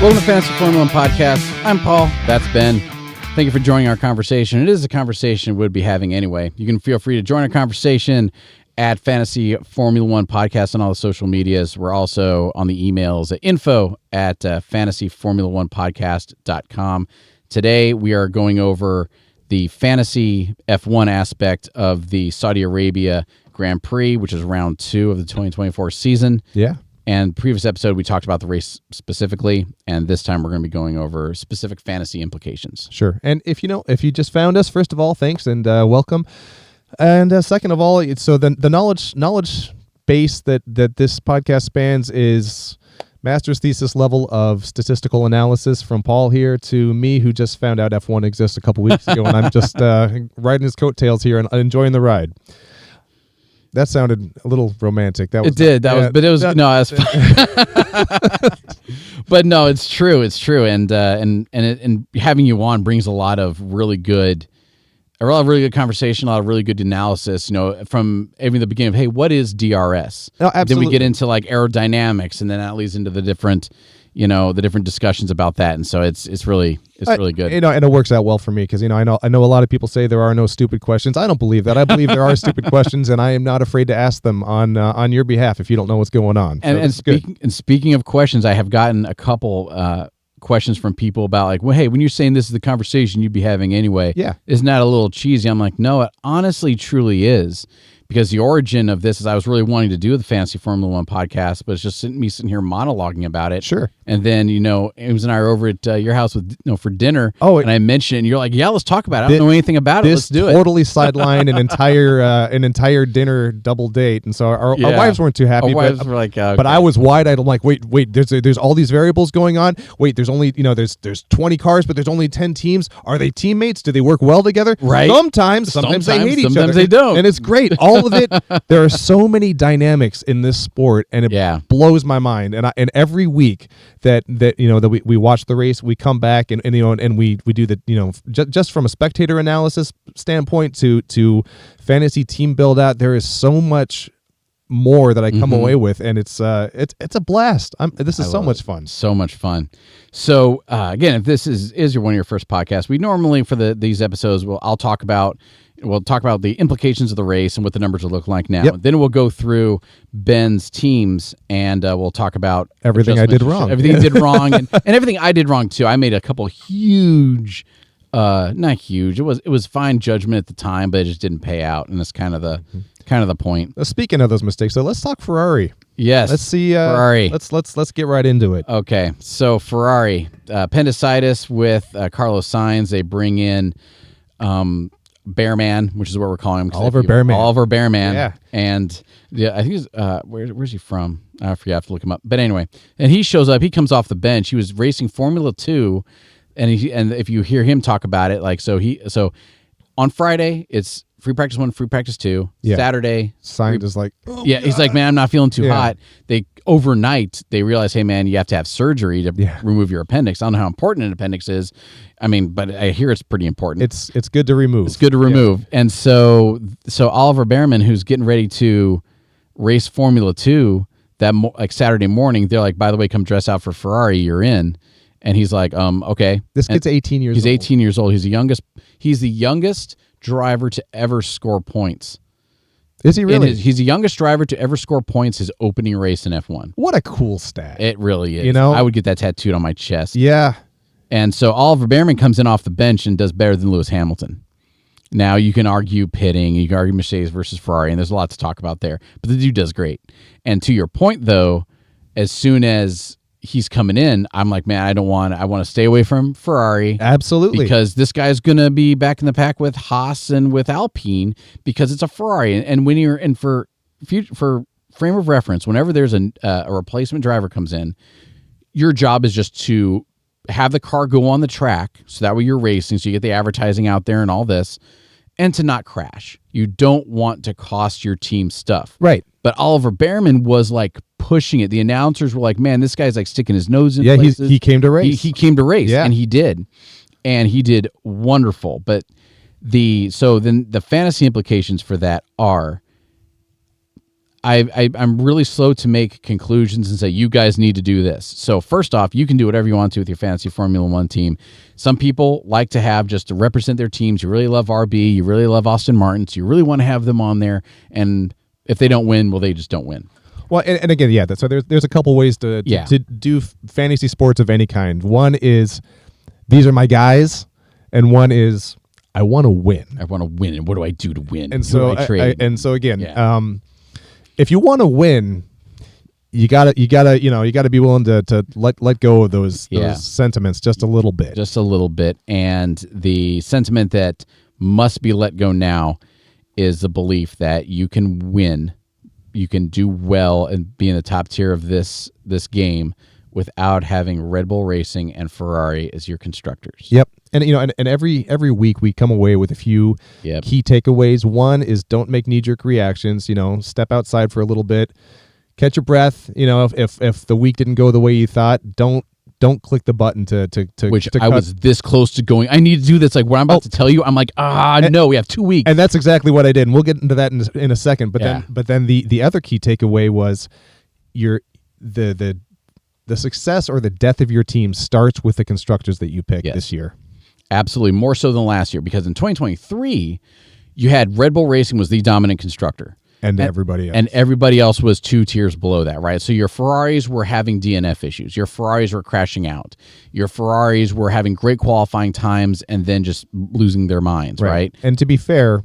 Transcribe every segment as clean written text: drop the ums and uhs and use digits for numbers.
Welcome to Fantasy Formula 1 Podcast. I'm Paul. That's Ben. Thank you for joining our conversation. It is a conversation we'd be having anyway. You can feel free to join our conversation at Fantasy Formula 1 Podcast on all the social medias. We're also on the emails at info@fantasyformula1podcast.com. Today, we are going over the fantasy F1 aspect of the Saudi Arabia Grand Prix, which is round 2 of the 2024 season. Yeah. And previous episode, we talked about the race specifically, and this time we're going to be going over specific fantasy implications. Sure. And if you just found us, first of all, thanks and welcome. And second of all, so the knowledge base that this podcast spans is master's thesis level of statistical analysis from Paul here to me, who just found out F1 exists a couple weeks ago, and I'm just riding his coattails here and enjoying the ride. That sounded a little romantic. That was But no, it's true. It's true, and having you on brings a lot of really good conversation, a lot of really good analysis. From even the beginning of, hey, what is DRS? No, absolutely. Then we get into like aerodynamics, and then that leads into the different discussions about that. And so it's really good. And it works out well for me because I know a lot of people say there are no stupid questions. I don't believe that. I believe there are stupid questions, and I am not afraid to ask them on your behalf if you don't know what's going on. And speaking of questions, I have gotten a couple questions from people about like, well, hey, when you're saying this is the conversation you'd be having anyway, yeah, isn't that a little cheesy? I'm like, no, it honestly truly is. Because the origin of this is I was really wanting to do the Fantasy Formula 1 podcast, but it's just me sitting here monologuing about it. Sure. And then, Ames and I are over at your house for dinner. Oh, and I mentioned it, and you're like, yeah, let's talk about it. I don't know anything about it. Let's do it. This totally sidelined an entire dinner double date. And so our wives weren't too happy. Our wives were like, okay. But I was wide-eyed. I'm like, wait, there's all these variables going on. Wait, there's only, there's 20 cars, but there's only 10 teams. Are they teammates? Do they work well together? Right. Sometimes they hate each other. Sometimes they don't. And it's great. All of it. There are so many dynamics in this sport, and it blows my mind. And every week that we watch the race, we come back and we do the just from a spectator analysis standpoint to fantasy team build out. There is so much more that I come away with, and it's a blast. This is so much fun. So much fun. So again, if this is one of your first podcasts, we normally for these episodes, we'll talk about the implications of the race and what the numbers will look like now. Yep. Then we'll go through Ben's teams, and we'll talk about everything I did wrong. Everything you did wrong, and everything I did wrong too. I made a couple huge, not huge. It was fine judgment at the time, but it just didn't pay out, and that's kind of the point. Speaking of those mistakes, so let's talk Ferrari. Yes, let's see Ferrari. Let's get right into it. Okay, so Ferrari appendicitis with Carlos Sainz. They bring in Bearman, which is what we're calling him. Oliver Bearman. Yeah. And I think he's, where's he from? I forget. I have to look him up. But anyway, and he shows up. He comes off the bench. He was racing Formula 2, and if you hear him talk about it, like so on Friday it's free practice 1, free practice 2. Yeah. Saturday, Sainz is like, he's like, man, I'm not feeling too hot. Overnight they realize, hey man, you have to have surgery to remove your appendix. I don't know how important an appendix is. I mean, but I hear it's pretty important. It's good to remove. It's good to remove. Yeah. And so Oliver Bearman, who's getting ready to race Formula 2 like Saturday morning, they're like, by the way, come dress out for Ferrari. You're in. And he's like, okay. This kid's 18 years old. He's 18 years old. He's the youngest driver to ever score points. Is he really? He's the youngest driver to ever score points his opening race in F1. What a cool stat. It really is. I would get that tattooed on my chest. Yeah. And so Oliver Bearman comes in off the bench and does better than Lewis Hamilton. Now, you can argue pitting, you can argue Mercedes versus Ferrari, and there's a lot to talk about there. But the dude does great. And to your point, though, as soon as he's coming in, I'm like, man, I want to stay away from Ferrari. Absolutely. Because this guy's going to be back in the pack with Haas and with Alpine because it's a Ferrari. And when you're in for frame of reference, whenever there's a replacement driver comes in, your job is just to have the car go on the track, so that way you're racing, so you get the advertising out there and all this, and to not crash. You don't want to cost your team stuff. Right. But Oliver Bearman was like pushing it. The announcers were like, man, this guy's like sticking his nose in places. He came to race. He came to race, yeah. And he did. And he did wonderful. But then the fantasy implications for that are, I'm really slow to make conclusions and say, you guys need to do this. So first off, you can do whatever you want to with your fantasy Formula One team. Some people like to have just to represent their teams. You really love RB. You really love Austin Martin. So you really want to have them on there. And if they don't win, well, they just don't win. Well, and again, yeah. So there's a couple ways to do fantasy sports of any kind. One is these are my guys, and one is I want to win. I want to win, and what do I do to win? And so again, yeah. If you want to win, you gotta be willing to let go of those sentiments just a little bit. And the sentiment that must be let go now is the belief that you can win, you can do well and be in the top tier of this game without having Red Bull Racing and Ferrari as your constructors. Yep. And and every week we come away with a few key takeaways. One is don't make knee-jerk reactions. Step outside for a little bit, catch your breath. If the week didn't go the way you thought, don't click the button to which to I was this close to going. I need to do this. Like what I'm about to tell you, I'm like, no, we have 2 weeks. And that's exactly what I did. And we'll get into that in a second. But then the other key takeaway was the success or the death of your team starts with the constructors that you pick this year. Absolutely, more so than last year, because in 2023, you had Red Bull Racing was the dominant constructor. And everybody else. And everybody else was 2 tiers below that, right? So your Ferraris were having DNF issues. Your Ferraris were crashing out. Your Ferraris were having great qualifying times and then just losing their minds, right? And to be fair,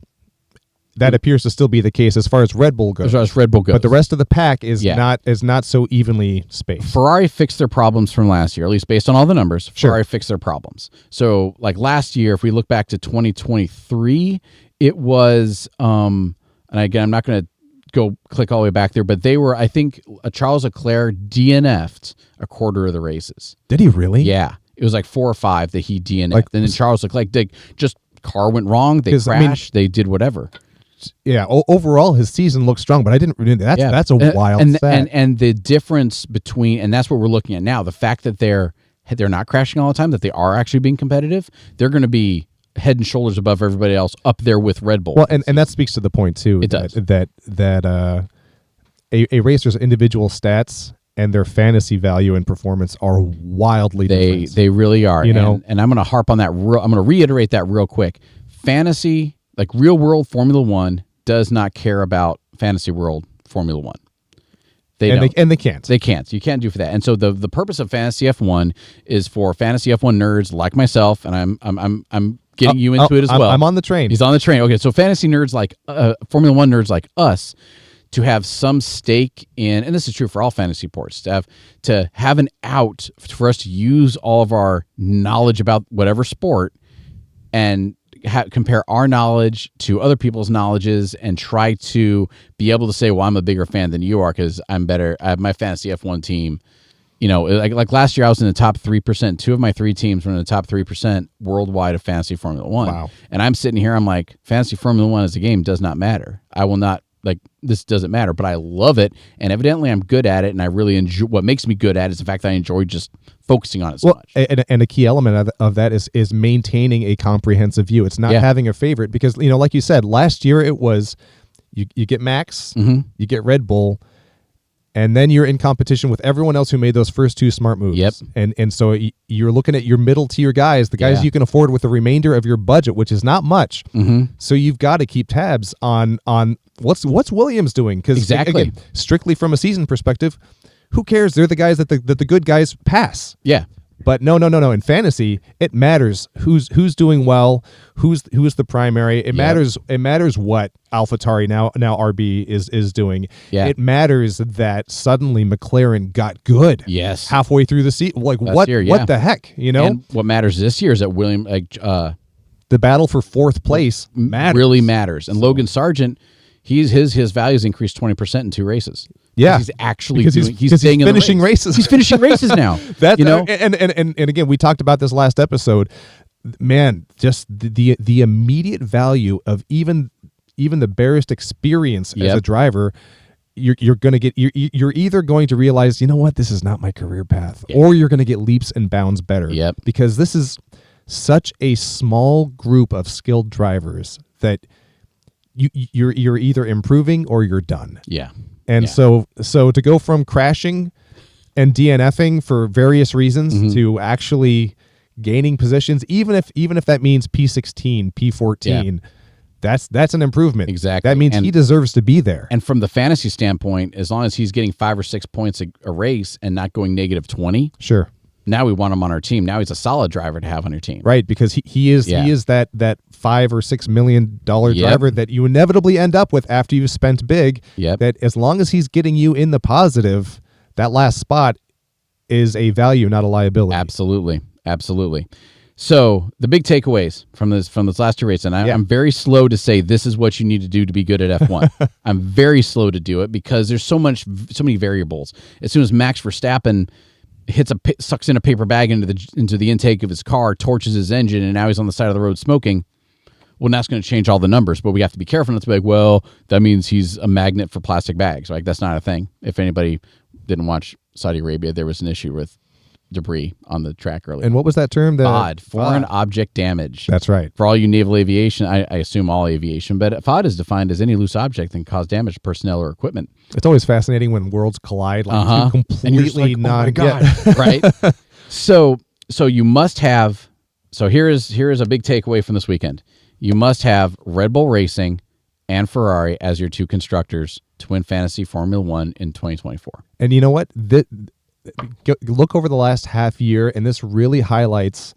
that appears to still be the case as far as Red Bull goes. As far as Red Bull goes. But the rest of the pack is not so evenly spaced. Ferrari fixed their problems from last year, at least based on all the numbers. Sure. Ferrari fixed their problems. So like last year, if we look back to 2023, it was, and again, I'm not going to go click all the way back there, but they were, I think, Charles Leclerc DNF'd a quarter of the races. Did he really? Yeah. It was like 4 or 5 that he DNF'd. And then Charles Leclerc, just car went wrong. They crashed. They did whatever. Yeah, overall his season looks strong, but I didn't. That's a wild stat. And the difference between, and that's what we're looking at now. The fact that they're not crashing all the time, that they are actually being competitive. They're going to be head and shoulders above everybody else, up there with Red Bull. Well, and that speaks to the point too. It does that a racer's individual stats and their fantasy value and performance are wildly different. They really are. And I'm going to harp on that. I'm going to reiterate that real quick. Fantasy. Like real world Formula One does not care about fantasy world Formula One. They can't. They can't. You can't do for that. And so the purpose of fantasy F1 is for fantasy F1 nerds like myself, and I'm getting you into it as well. I'm on the train. He's on the train. Okay, so fantasy nerds like Formula One nerds like us to have some stake in, and this is true for all fantasy sports, to have an out for us to use all of our knowledge about whatever sport and compare our knowledge to other people's knowledges and try to be able to say, well, I'm a bigger fan than you are because I'm better. I have my fantasy F1 team. Like last year I was in the top 3%. 2 of my 3 teams were in the top 3% worldwide of fantasy Formula One. Wow. And I'm sitting here, I'm like, fantasy Formula One as a game does not matter. I will not, this doesn't matter, but I love it. And evidently I'm good at it. And I really enjoy, what makes me good at it is the fact that I enjoy just focusing on it so much. And a key element of that is maintaining a comprehensive view. It's not having a favorite because, like you said, last year it was, you get Max, you get Red Bull, and then you're in competition with everyone else who made those first 2 smart moves. Yep. And so you're looking at your middle tier guys, the guys you can afford with the remainder of your budget, which is not much. So you've got to keep tabs on what's Williams doing, because again, strictly from a season perspective, who cares? They're the guys that the good guys pass. Yeah. But no. In fantasy, it matters who's doing well, who's the primary. It matters. It matters what AlphaTauri now RB is doing. Yeah. It matters that suddenly McLaren got good. Yes. Halfway through the season, like what the heck, And what matters this year is that William, the battle for 4th place matters. Really matters. And Logan Sargent, his values increased 20% in 2 races. Yeah, he's actually he's finishing races. He's finishing races now. And again, we talked about this last episode. Man, just the immediate value of even the barest experience as a driver. You're going to get. You're either going to realize, you know what, this is not my career path, or you're going to get leaps and bounds better. Yep. Because this is such a small group of skilled drivers that you're either improving or you're done. Yeah. And so to go from crashing and DNFing for various reasons to actually gaining positions, even if that means P16, P14, that's an improvement. Exactly. That means he deserves to be there. And from the fantasy standpoint, as long as he's getting 5 or 6 points a race and not going negative 20, sure. Now we want him on our team. Now he's a solid driver to have on your team. Right, because he is that $5 or $6 million driver that you inevitably end up with after you've spent big. Yep. That as long as he's getting you in the positive, that last spot is a value, not a liability. Absolutely. So the big takeaways from this last 2 races, and I'm very slow to say this is what you need to do to be good at F1. I'm very slow to do it because there's so many variables. As soon as Max Verstappen sucks in a paper bag into the intake of his car, torches his engine, and now he's on the side of the road smoking. Well, that's going to change all the numbers, but we have to be careful not to be like, well, that means he's a magnet for plastic bags. Like, that's not a thing. If anybody didn't watch Saudi Arabia, there was an issue with debris on the track earlier. And what was that term? FOD, foreign object damage. That's right. For all you naval aviation, I assume all aviation, but FOD is defined as any loose object that can cause damage to personnel or equipment. It's always fascinating when worlds collide, like two completely oh my God. Right? So you must have. So here is a big takeaway from this weekend. You must have Red Bull Racing and Ferrari as your 2 constructors to win Fantasy Formula 1 in 2024. And you know what? Look over the last half year, and this really highlights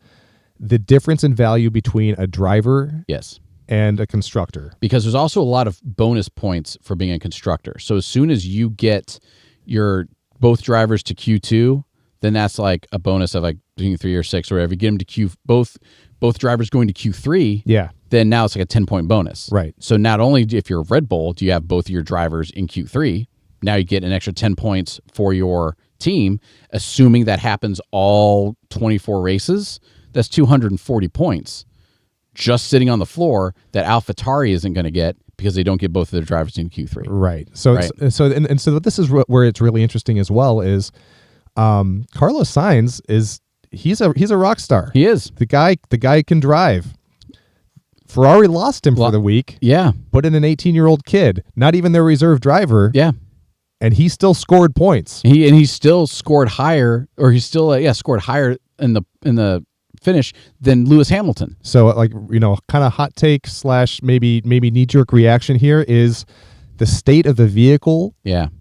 the difference in value between a driver and a constructor. Because there's also a lot of bonus points for being a constructor. So as soon as you get your both drivers to Q2, then that's like a bonus of like being 3 or 6 or whatever. You get them to both drivers going to Q3, then now it's like a 10-point bonus. Right. So not only if you're Red Bull, do you have both of your drivers in Q3, now you get an extra 10 points for your team, assuming that happens all 24 races. That's 240 points just sitting on the floor that AlphaTauri isn't going to get because they don't get both of their drivers in Q3. Right. So so this is where it's really interesting as well is Carlos Sainz he's a rock star. He is. The guy can drive. Ferrari lost him for the week. Yeah. Put in an 18-year-old kid, not even their reserve driver. Yeah. And he still scored points. He still scored higher, or he still scored higher in the finish than Lewis Hamilton. So kind of hot take / maybe knee-jerk reaction here is the state of the vehicle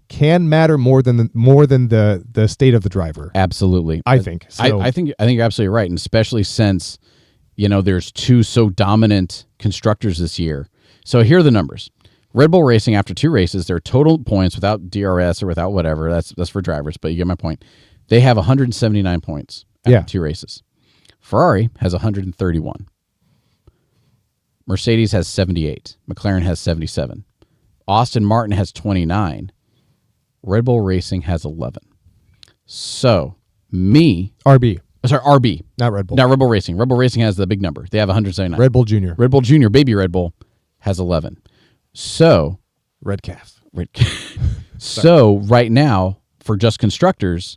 can matter more than the state of the driver. Absolutely. I think. So, I think you're absolutely right, and especially since there's 2 so dominant constructors this year. So here are the numbers. Red Bull Racing, after 2 races, their total points without DRS or without whatever, that's for drivers, but you get my point. They have 179 points after 2 races. Ferrari has 131. Mercedes has 78. McLaren has 77. Aston Martin has 29. Red Bull Racing has 11. So, RB. Sorry, RB. Not Red Bull. Not Red Bull Racing. Red Bull Racing has the big number. They have 179. Red Bull Junior. Red Bull Junior, baby Red Bull, has 11. So, Red Calf. So, right now, for just constructors,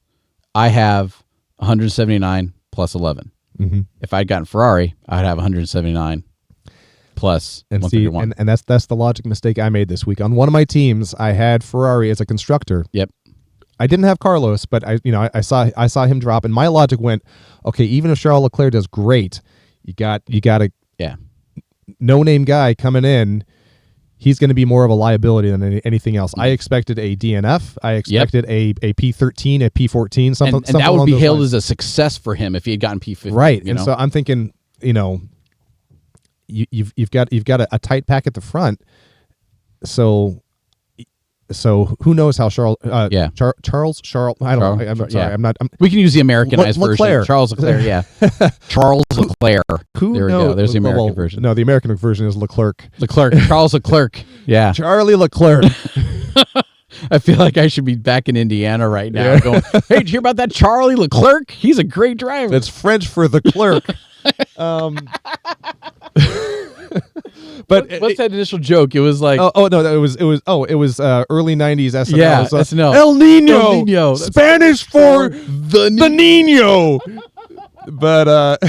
I have 179 plus 11. Mm-hmm. If I'd gotten Ferrari, I'd have 179 plus 131. And that's the logic mistake I made this week. On one of my teams, I had Ferrari as a constructor. Yep. I didn't have Carlos, but I saw him drop, and my logic went, okay, even if Charles Leclerc does great, you got a no-name guy coming in. He's going to be more of a liability than anything else. I expected a DNF. I expected a P13, a P14, something. And that would be hailed as a success for him if he had gotten P15. Right. And so I'm thinking, you've got a tight pack at the front. So who knows how Charles? Charles. I don't know. I'm sorry. I'm not. We can use the Americanized version. Charles Leclerc. Yeah. Charles Leclerc. There we go. There's the American version. No, the American version is Leclerc. Charles Leclerc. Yeah. Charlie Leclerc. I feel like I should be back in Indiana right now going, hey, did you hear about that Charlie Leclerc? He's a great driver. It's French for the clerk. But what's that initial joke? It was like, it was early 90s SNL. Yeah, SNL. El Nino. El Nino. Spanish for the Nino. But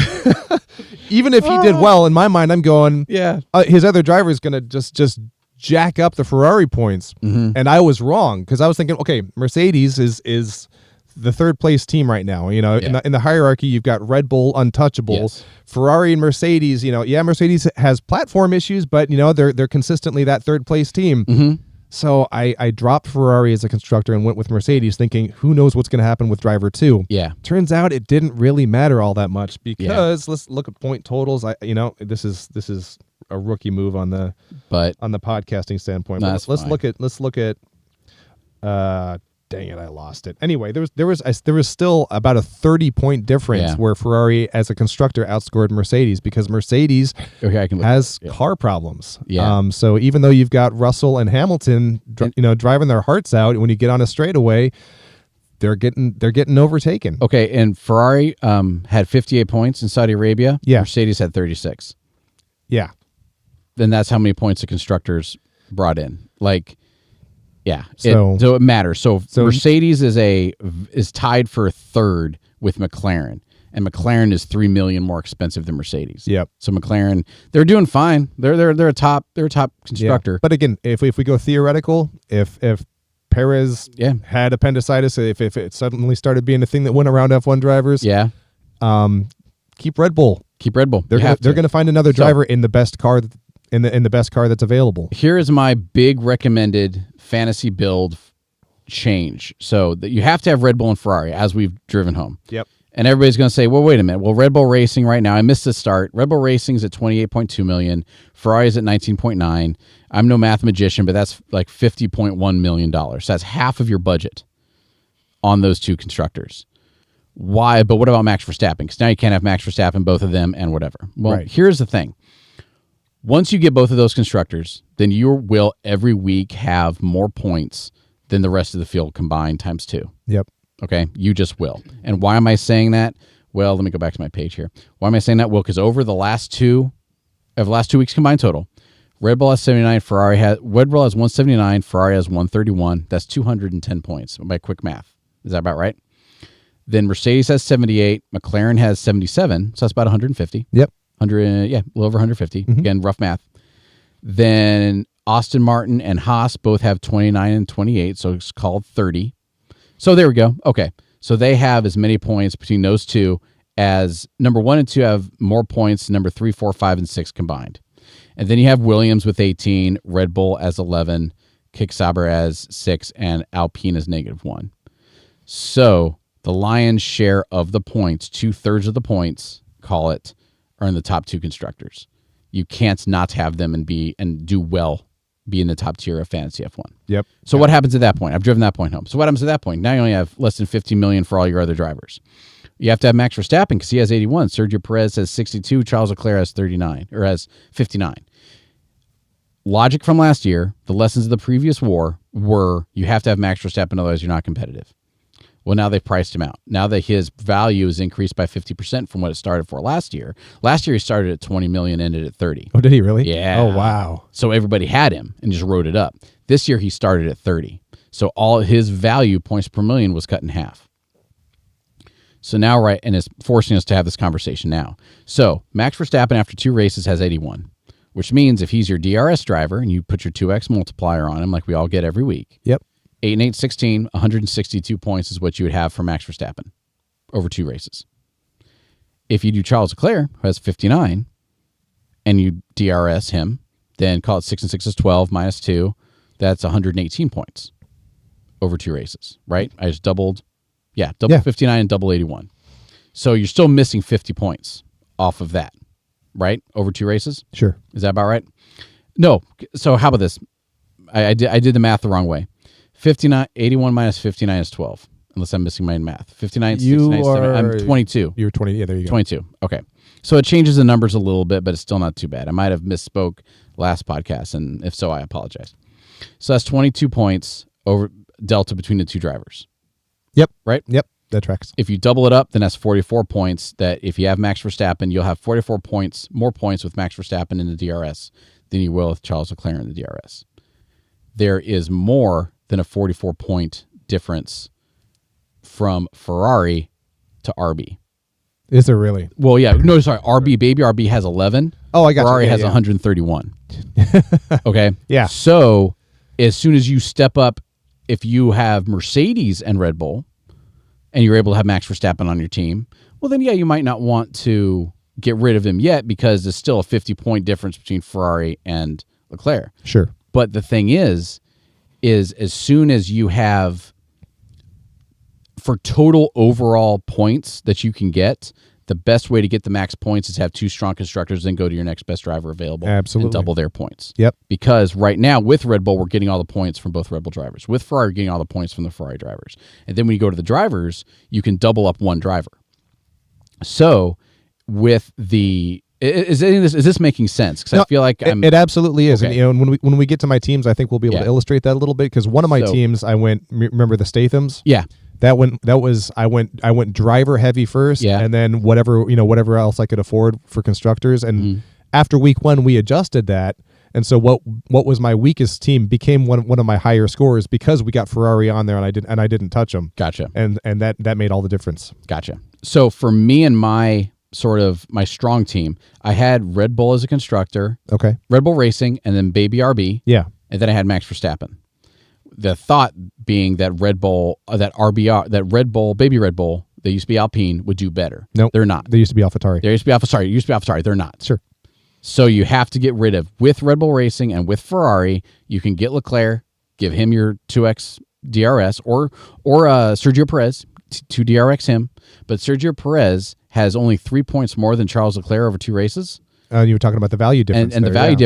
even if he did well, in my mind, I'm going, his other driver is going to just jack up the Ferrari points, and I was wrong because I was thinking, okay, Mercedes is the third place team right now. You know, in the hierarchy, you've got Red Bull untouchable, Ferrari and Mercedes. You know, Mercedes has platform issues, but you know they're consistently that third place team. So I dropped Ferrari as a constructor and went with Mercedes, thinking, who knows what's going to happen with driver 2. Yeah. Turns out it didn't really matter all that much because let's look at point totals. This is a rookie move on the podcasting standpoint. But let's look at dang it, I lost it. Anyway, there was still about a 30-point difference where Ferrari as a constructor outscored Mercedes because Mercedes has car problems. Yeah. So even though you've got Russell and Hamilton, driving their hearts out, when you get on a straightaway, they're getting overtaken. Okay, and Ferrari had 58 points in Saudi Arabia. Yeah. Mercedes had 36. Yeah. Then that's how many points the constructors brought in. Like. Yeah, so it matters. So Mercedes is tied for third with McLaren, and McLaren is $3 million more expensive than Mercedes. Yep. So McLaren, they're doing fine. They're a top constructor. Yeah. But again, if we go theoretical, if Perez had appendicitis, if it suddenly started being a thing that went around F1 drivers, keep Red Bull. Keep Red Bull. They're going to find another driver in the best car. In the best car that's available. Here is my big recommended fantasy build change. So that you have to have Red Bull and Ferrari as we've driven home. Yep. And everybody's going to say, well, wait a minute. Well, Red Bull Racing right now, I missed the start. Red Bull Racing's at 28.2 million. Ferrari's at 19.9. I'm no math magician, but that's like $50.1 million. So that's half of your budget on those two constructors. Why? But what about Max Verstappen? Because now you can't have Max Verstappen, both of them, and whatever. Well, Here's the thing. Once you get both of those constructors, then you will every week have more points than the rest of the field combined times 2. Yep. Okay? You just will. And why am I saying that? Well, let me go back to my page here. Why am I saying that? Well, because over the last 2 weeks combined total, Red Bull has 79, Red Bull has 179, Ferrari has 131. That's 210 points by quick math. Is that about right? Then Mercedes has 78, McLaren has 77, so that's about 150. Yep. 100, a little over 150. Again, rough math. Then Aston Martin and Haas both have 29 and 28, so it's called 30. So there we go. Okay. So they have as many points between those two as number 1 and 2 have more points, number 3, 4, 5, and 6 combined. And then you have Williams with 18, Red Bull as 11, Kick Sauber as 6, and Alpine as -1. So the lion's share of the points, 2/3 of the points, call it, are in the top 2 constructors. You can't not have them and be in the top tier of fantasy F1. Yep. So what happens at that point? I've driven that point home. So what happens at that point? Now you only have less than 50 million for all your other drivers. You have to have Max Verstappen because he has 81. Sergio Perez has 62. Charles Leclerc has 39 or has 59. Logic from last year, the lessons of the previous war were you have to have Max Verstappen, otherwise you're not competitive. Well, now they've priced him out. Now that his value is increased by 50% from what it started for last year. Last year he started at 20 million, ended at 30. Oh, did he really? Yeah. Oh, wow. So everybody had him and just wrote it up. This year he started at 30. So all his value, points per million, was cut in half. So now, and it's forcing us to have this conversation now. So Max Verstappen after 2 races has 81, which means if he's your DRS driver and you put your 2x multiplier on him like we all get every week. Yep. 8 and 8, 16, 162 points is what you would have for Max Verstappen over 2 races. If you do Charles Leclerc, who has 59, and you DRS him, then call it 6 and 6 is 12 minus 2. That's 118 points over 2 races, right? I just doubled 59 and double 81. So you're still missing 50 points off of that, right? Over 2 races? Sure. Is that about right? No. So how about this? I did the math the wrong way. 81 minus 59 is 12, unless I'm missing my math. 59, 69, I'm 22. You're 20. Yeah, there you go. 22. Okay. So it changes the numbers a little bit, but it's still not too bad. I might have misspoke last podcast, and if so, I apologize. So that's 22 points over delta between the 2 drivers. Yep. Right? Yep. That tracks. If you double it up, then that's 44 points that if you have Max Verstappen, you'll have 44 points, more points with Max Verstappen in the DRS than you will with Charles Leclerc in the DRS. There is more than a 44-point difference from Ferrari to RB. Is there really? Well, yeah. No, sorry. RB has 11. Oh, I got Ferrari you. has 131. Okay. Yeah. So as soon as you step up, if you have Mercedes and Red Bull, and you're able to have Max Verstappen on your team, well, then you might not want to get rid of him yet because there's still a 50-point difference between Ferrari and Leclerc. Sure. But the thing is as soon as you have, for total overall points that you can get, the best way to get the max points is to have two strong constructors, then go to your next best driver available. Absolutely. And double their points. Yep. Because right now with Red Bull, we're getting all the points from both Red Bull drivers. With Ferrari, we're getting all the points from the Ferrari drivers. And then when you go to the drivers, you can double up one driver. So with the... Is this making sense? Because I feel like it absolutely is. Okay. And when we get to my teams, I think we'll be able to illustrate that a little bit. Because one of my teams, I went. Remember the Stathams? Yeah. I went driver heavy first, and then whatever else I could afford for constructors. And after week 1, we adjusted that. And so what was my weakest team became one of my higher scores because we got Ferrari on there and I didn't touch them. Gotcha. And that made all the difference. Gotcha. So for me and my strong team, I had Red Bull as a constructor. Okay. Red Bull Racing, and then Baby RB. Yeah. And then I had Max Verstappen. The thought being that Red Bull, Baby Red Bull, they used to be Alpine, would do better. No, nope. They're not. They used to be AlphaTauri. They used to be AlphaTauri. They're not. Sure. So you have to get rid of, with Red Bull Racing and with Ferrari, you can get Leclerc, give him your 2x DRS, or Sergio Perez, 2 DRX him. But Sergio Perez has only 3 points more than Charles Leclerc over 2 races. You were talking about the value difference, and the value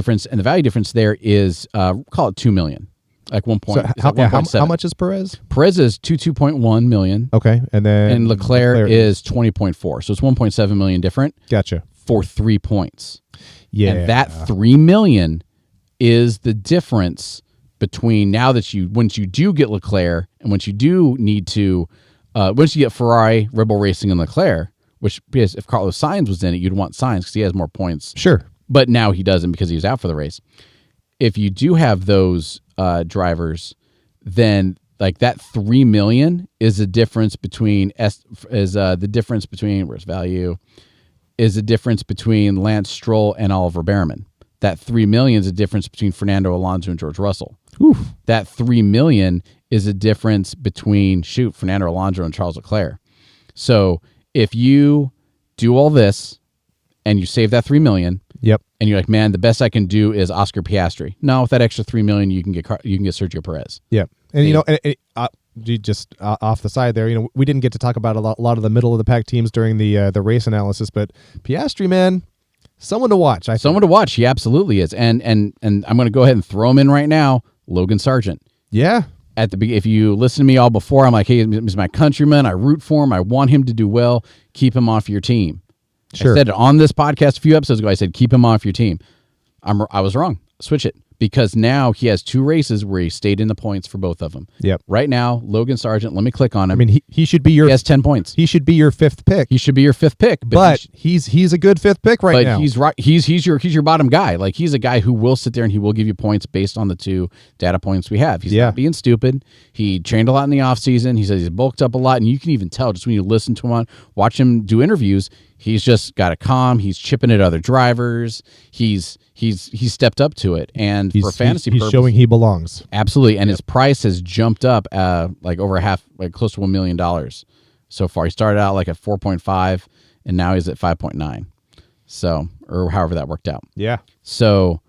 difference there is call it $2 million, like 1 point. So how much is Perez? Perez is 2.1 million. Okay, and Leclerc is 20.4, so it's 1.7 million different. Gotcha. For 3 points. Yeah, and that 3 million is the difference between now that once you do get Leclerc and once you do need to, once you get Ferrari, Red Bull Racing, and Leclerc. Which, because if Carlos Sainz was in it, you'd want Sainz because he has more points. Sure. But now he doesn't because he was out for the race. If you do have those drivers, then like that 3 million is the difference between where's value is the difference between Lance Stroll and Oliver Behrman. That 3 million is the difference between Fernando Alonso and George Russell. Oof. That 3 million is the difference between Fernando Alonso and Charles Leclerc. So if you do all this and you save that 3 million, yep, and you're like, man, the best I can do is Oscar Piastri. No, with that extra 3 million, you can get Sergio Perez. Yep, and just off the side there, we didn't get to talk about a lot of the middle of the pack teams during the race analysis, but Piastri, man, someone to watch. Someone to watch. He absolutely is, and I'm going to go ahead and throw him in right now. Logan Sargent. Yeah. If you listen to me all before, I'm like, hey, he's my countryman. I root for him. I want him to do well. Keep him off your team. Sure. I said it on this podcast a few episodes ago. I said, keep him off your team. I was wrong. Switch it. Because now he has 2 races where he stayed in the points for both of them. Yep. Right now, Logan Sargent, let me click on him. I mean, he should be he has 10 points. He should be your 5th pick. He should be your 5th pick. But he's a good 5th pick right now. But he's right. He's your bottom guy. Like, he's a guy who will sit there and he will give you points based on the 2 data points we have. He's not being stupid. He trained a lot in the offseason. He says he's bulked up a lot, and you can even tell just when you listen to him, watch him do interviews. He's just got a calm. He's chipping at other drivers. He's stepped up to it, and for fantasy purposes, he's showing he belongs. Absolutely, and his price has jumped up like over close to $1 million so far. He started out like at 4.5, and now he's at 5.9. So, or however that worked out. Yeah. So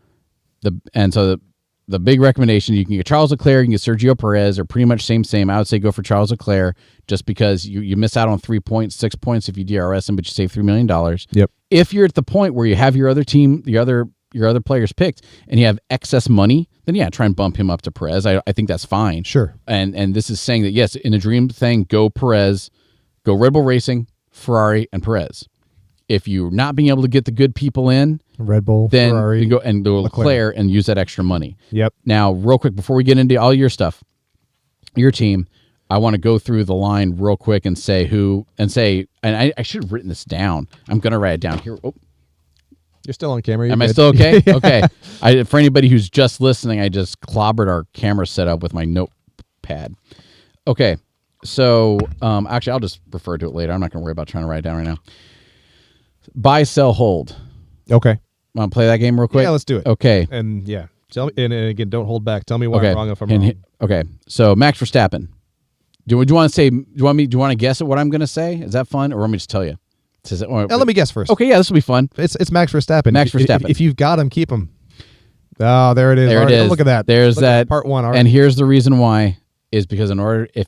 the big recommendation, you can get Charles Leclerc, you can get Sergio Perez, or pretty much same. I would say go for Charles Leclerc just because you miss out on 3 points, 6 points if you DRS him, but you save $3 million. Yep. If you're at the point where you have your other team, your other players picked, and you have excess money, then try and bump him up to Perez. I think that's fine. Sure. And this is saying that, yes, in a dream thing, go Perez, go Red Bull Racing, Ferrari, and Perez. If you're not being able to get the good people in, Red Bull, then Ferrari, you go Leclerc and use that extra money. Yep. Now, real quick, before we get into all your stuff, your team, I want to go through the line real quick and I should have written this down. I'm going to write it down here. Oh. You're still on camera. Am I still okay? Okay. For anybody who's just listening, I just clobbered our camera setup with my notepad. Okay. So, actually, I'll just refer to it later. I'm not going to worry about trying to write it down right now. Buy, sell, hold. Okay. Want to play that game real quick? Yeah, let's do it. Okay. And yeah, tell me. And again, don't hold back. Tell me why Okay. I'm wrong if I'm wrong. Okay. So Max Verstappen. Do you want to say? Do you want to guess at what I'm going to say? Is that fun, or want me to just tell you? Let me guess first. Okay. Yeah, this will be fun. It's Max Verstappen. Max Verstappen. If you've got him, keep him. Oh, there it is. There it is. Look at that. There's that part one. All right. And here's the reason why is because if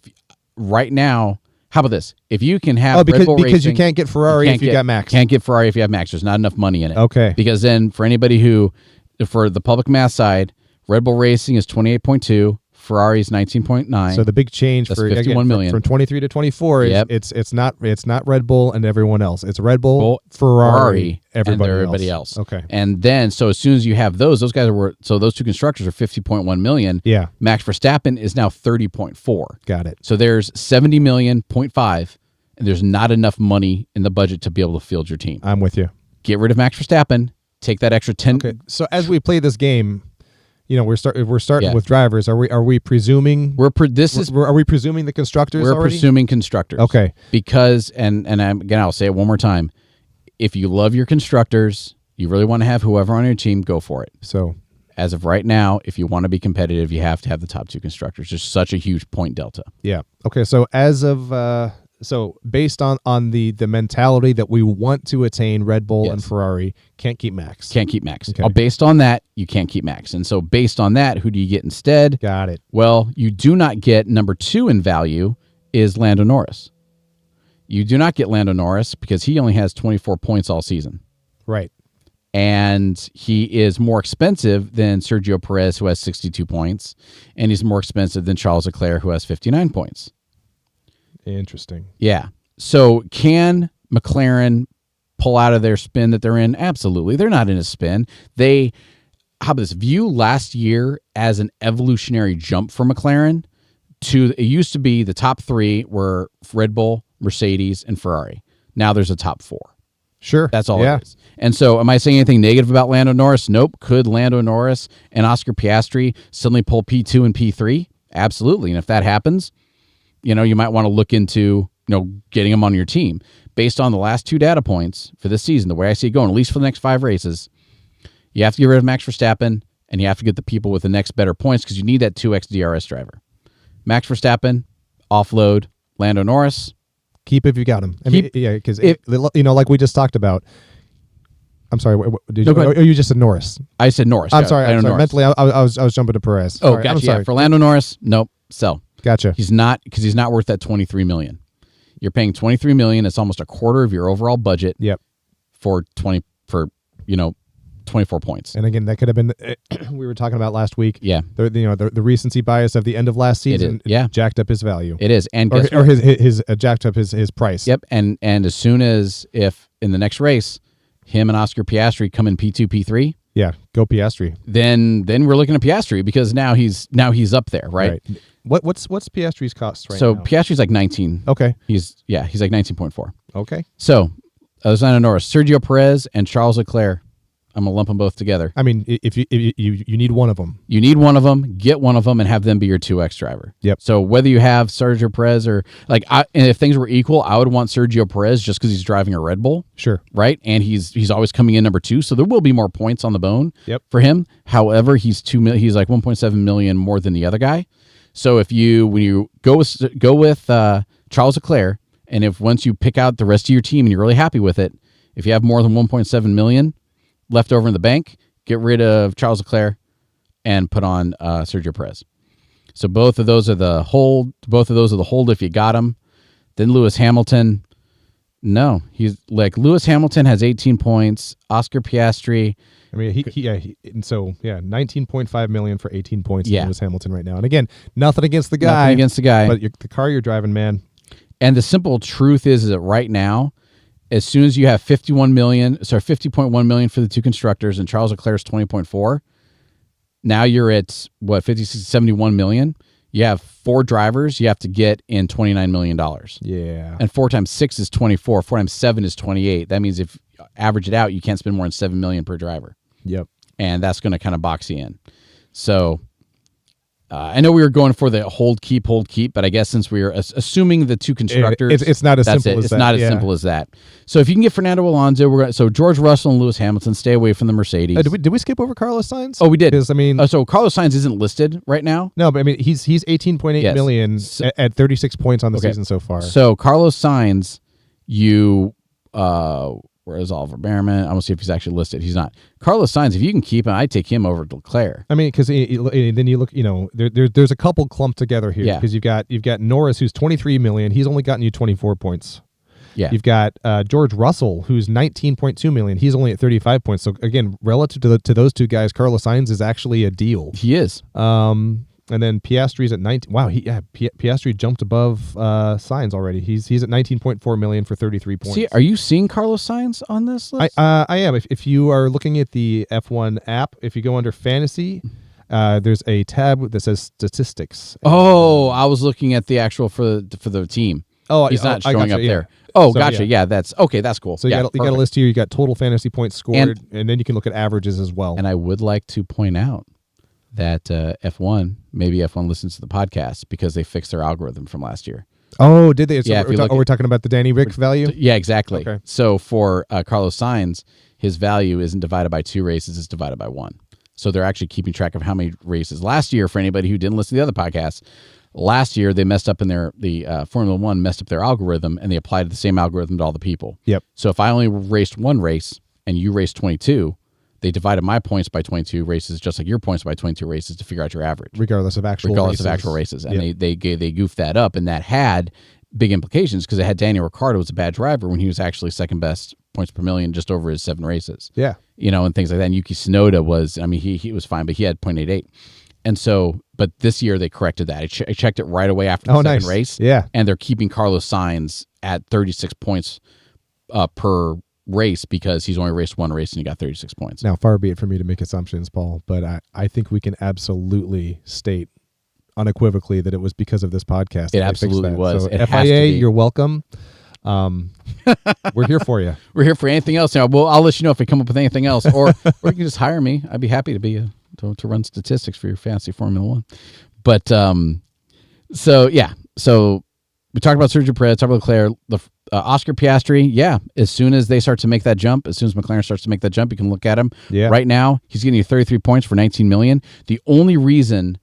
right now, how about this? If you can have because Red Bull because Racing, you can't get Ferrari if you got Max. Can't get Ferrari if you have Max. There's not enough money in it. Okay. Because then for anybody for the public math side, Red Bull Racing is 28.2, Ferrari is 19.9. So the big change That's for 51 million. from 23 to 24 is it's not Red Bull and everyone else. It's Red Bull, Ferrari, everybody else. Okay. And then so as soon as you have those guys those two constructors are 50.1 million. Yeah. Max Verstappen is now 30.4. Got it. So there's 70 million, 0.5, and there's not enough money in the budget to be able to field your team. I'm with you. Get rid of Max Verstappen, take that extra 10. Okay. So as we play this game, we're starting with drivers. Are we presuming Are we presuming the constructors We're already? presuming constructors. Okay. Because again I'll say it one more time. If you love your constructors, you really want to have whoever on your team, go for it. So as of right now, if you want to be competitive, you have to have the top two constructors. There's such a huge point delta. yeah. Okay. So as of based on the mentality that we want to attain, Red Bull and Ferrari can't keep Max. Can't keep Max. Okay. Based on that, you can't keep Max. And so based on that, who do you get instead? Got it. Well, you do not get number 2 in value is Lando Norris. You do not get Lando Norris because he only has 24 points all season. Right. And he is more expensive than Sergio Perez, who has 62 points. And he's more expensive than Charles Leclerc, who has 59 points. Interesting. Yeah. So can McLaren pull out of their spin that they're in? Absolutely. They're not in a spin. How about this? View last year as an evolutionary jump for McLaren it used to be the top 3 were Red Bull, Mercedes, and Ferrari. Now there's a top 4. Sure. That's all it is. And so am I saying anything negative about Lando Norris? Nope. Could Lando Norris and Oscar Piastri suddenly pull P2 and P3? Absolutely. And if that happens, you might want to look into, getting them on your team. Based on the last 2 data points for this season, the way I see it going, at least for the next 5 races, you have to get rid of Max Verstappen, and you have to get the people with the next better points because you need that 2x DRS driver. Max Verstappen, offload, Lando Norris. Keep if you got him. Because like we just talked about. I'm sorry. You just said Norris. I said Norris. I'm sorry. Norris. Mentally, I was jumping to Perez. Oh, sorry, gotcha. I'm sorry. Yeah, for Lando Norris, nope, sell. Gotcha. He's not worth that $23 million. You're paying $23 million. It's almost a quarter of your overall budget. Yep. For 24 points. And again, that could have been we were talking about last week. Yeah. The recency bias of the end of last season. Jacked up his value. It is, and his jacked up his price. Yep. And as soon as if in the next race, him and Oscar Piastri come in P2, P3. Yeah, go Piastri. Then we're looking at Piastri because now he's up there, right? What's Piastri's cost right now? So Piastri's like 19. Okay. He's like 19.4. Okay. So other than Lando Norris, Sergio Perez and Charles Leclerc. I'm gonna lump them both together. I mean, if you need one of them, get one of them, and have them be your 2x driver. Yep. So whether you have Sergio Perez or and if things were equal, I would want Sergio Perez just because he's driving a Red Bull. Sure. Right, and he's always coming in number 2, so there will be more points on the bone. Yep. For him. However, he's he's like 1.7 million more than the other guy. So when you go with Charles Leclerc, and once you pick out the rest of your team and you're really happy with it, if you have more than 1.7 million left over in the bank, get rid of Charles Leclerc and put on Sergio Perez. So both of those are the hold. Both of those are the hold if you got him. Then Lewis Hamilton. No, he's like Lewis Hamilton has 18 points. Oscar Piastri. I mean, and so 19.5 million for 18 points. Yeah. Lewis Hamilton right now. And again, nothing against the guy. But the car you're driving, man. And the simple truth is that right now, as soon as you have 50.1 million for the 2 constructors and Charles Leclerc's 20.4, now you're at 56, 71 million. You have 4 drivers you have to get in $29 million. Yeah. And 4 times 6 is 24. 4 times 7 is 28. That means if you average it out, you can't spend more than $7 million per driver. Yep. And that's going to kind of box you in. So I know we were going for the hold keep, but I guess since we are assuming the two constructors, it's not as simple as it's that. It's not as simple as that. So if you can get Fernando Alonso, so George Russell and Lewis Hamilton, stay away from the Mercedes. Did we skip over Carlos Sainz? Oh, we did. Because, I mean, so Carlos Sainz isn't listed right now. No, but I mean he's 18.8 million at 36 points on the season so far. So Carlos Sainz, where is Oliver Behrman? I'm gonna see if he's actually listed. He's not. Carlos Sainz, if you can keep him, I'd take him over Leclerc. I mean, because then you look, there's a couple clumped together here. Because you've got Norris, who's 23 million. He's only gotten you 24 points. Yeah. You've got George Russell, who's 19.2 million. He's only at 35 points. So again, relative to those two guys, Carlos Sainz is actually a deal. He is. And then Piastri's at 19. Wow, Piastri jumped above Sainz already. He's at 19.4 million for 33 points. See, are you seeing Carlos Sainz on this list? I am. If you are looking at the F1 app, if you go under fantasy, there's a tab that says statistics. Oh, I was looking at the actual for the team. Oh, he's not showing up there. Yeah. Oh, so, gotcha. Yeah, that's okay. That's cool. So you got a list here. You got total fantasy points scored, and then you can look at averages as well. And I would like to point out that F1, maybe F1 listens to the podcast because they fixed their algorithm from last year. Oh, did they? So yeah, we're talking about the Danny Rick value? Yeah, exactly. Okay. So for Carlos Sainz, his value isn't divided by 2 races, it's divided by 1. So they're actually keeping track of how many races. Last year, for anybody who didn't listen to the other podcasts, last year they messed up in the Formula 1 messed up their algorithm, and they applied the same algorithm to all the people. Yep. So if I only raced 1 race and you raced 22, they divided my points by 22 races, just like your points by 22 races, to figure out your average, regardless of actual races. And they goofed that up, and that had big implications because it had Daniel Ricciardo was a bad driver when he was actually second best points per million just over his 7 races. Yeah, and things like that. And Yuki Tsunoda was, I mean, he was fine, but he had 0.88. And so, but this year they corrected that. I checked it right away after the second race. Yeah, and they're keeping Carlos Sainz at 36 points per race because he's only raced 1 race and he got 36 points. Now, far be it for me to make assumptions, Paul, but I think we can absolutely state unequivocally that it was because of this podcast. It absolutely was. So it FIA, you're welcome. We're here for you. We're here for anything else. Now, I'll let you know if we come up with anything else, or you can just hire me. I'd be happy to be to run statistics for your fancy Formula 1. But so we talked about Sergio Perez, talked about Leclerc, Oscar Piastri. Yeah, as soon as they start to make that jump, as soon as McLaren starts to make that jump, you can look at him. Yeah. Right now, he's getting you 33 points for 19 million. The only reason,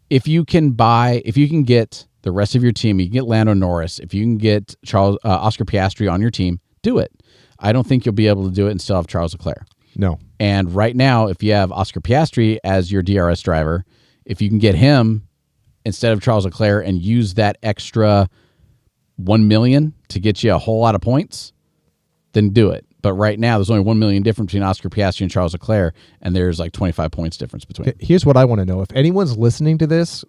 if you can get the rest of your team, you can get Lando Norris, if you can get Oscar Piastri on your team, do it. I don't think you'll be able to do it and still have Charles Leclerc. No. And right now, if you have Oscar Piastri as your DRS driver, if you can get him instead of Charles Leclerc and use that extra 1 million to get you a whole lot of points, then do it. But right now, there's only 1 million difference between Oscar Piastri and Charles Leclerc, and there's like 25 points difference between them. Here's what I want to know. If anyone's listening to this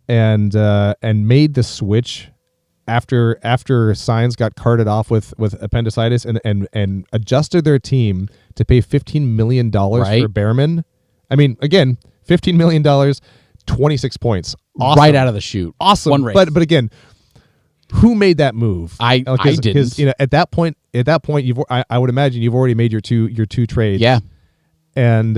and made the switch after Sainz got carted off with appendicitis and adjusted their team to pay $15 million for Behrman, I mean, again, $15 million, 26 points. Awesome. Right out of the chute. Awesome. One race. But again, who made that move? I didn't. Because at that point, I would imagine you've already made your two trades. Yeah. And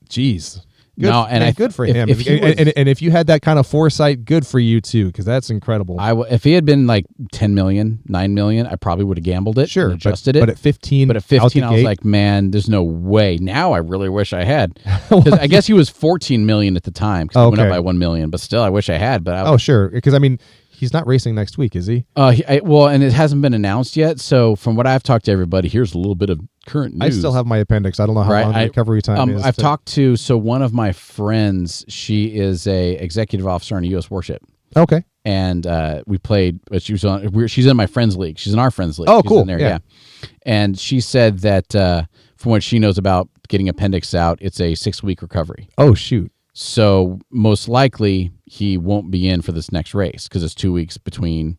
geez. Good for him. And if you had that kind of foresight, good for you too, because that's incredible. If he had been like 10 million, 9 million, I probably would have gambled it. Sure, and adjusted it. But at 15, I was like, man, there's no way. Now I really wish I had. I guess he was 14 million at the time because he went up by 1 million. But still, I wish I had. But sure, because I mean, he's not racing next week, is he? And it hasn't been announced yet. So from what I've talked to everybody, here's a little bit of current news. I still have my appendix. I don't know how long the recovery time is. I've talked to one of my friends. She is a executive officer on a U.S. warship. Okay. And we played. She's in my friends league. She's in our friends league. Oh, she's cool. In there, yeah. And she said that from what she knows about getting appendix out, it's a 6-week recovery. Oh, shoot. So most likely he won't be in for this next race because it's 2 weeks between,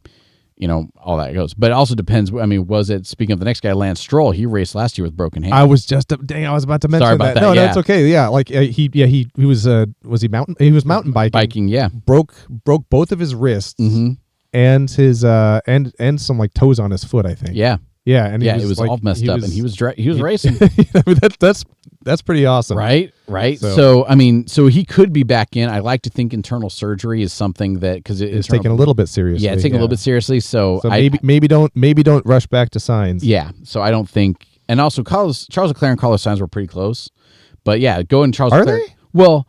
all that goes. But it also depends. I mean, speaking of the next guy, Lance Stroll, he raced last year with broken hands. I was about to mention Sorry about that. No, it's okay. Yeah, like he was mountain biking. Biking, yeah. Broke both of his wrists and his and some like toes on his foot, I think. Yeah. Yeah, and it was all messed up, and he was racing. I mean, That's pretty awesome. Right. So I mean, so he could be back in. I like to think internal surgery is something that because it's taken a little bit seriously. Yeah, it's taken a little bit seriously. So maybe don't rush back to Sainz. Yeah. So I don't think, and also Charles Leclerc and Carlos Sainz were pretty close, but yeah, go and Charles. Are Leclerc. they? Well,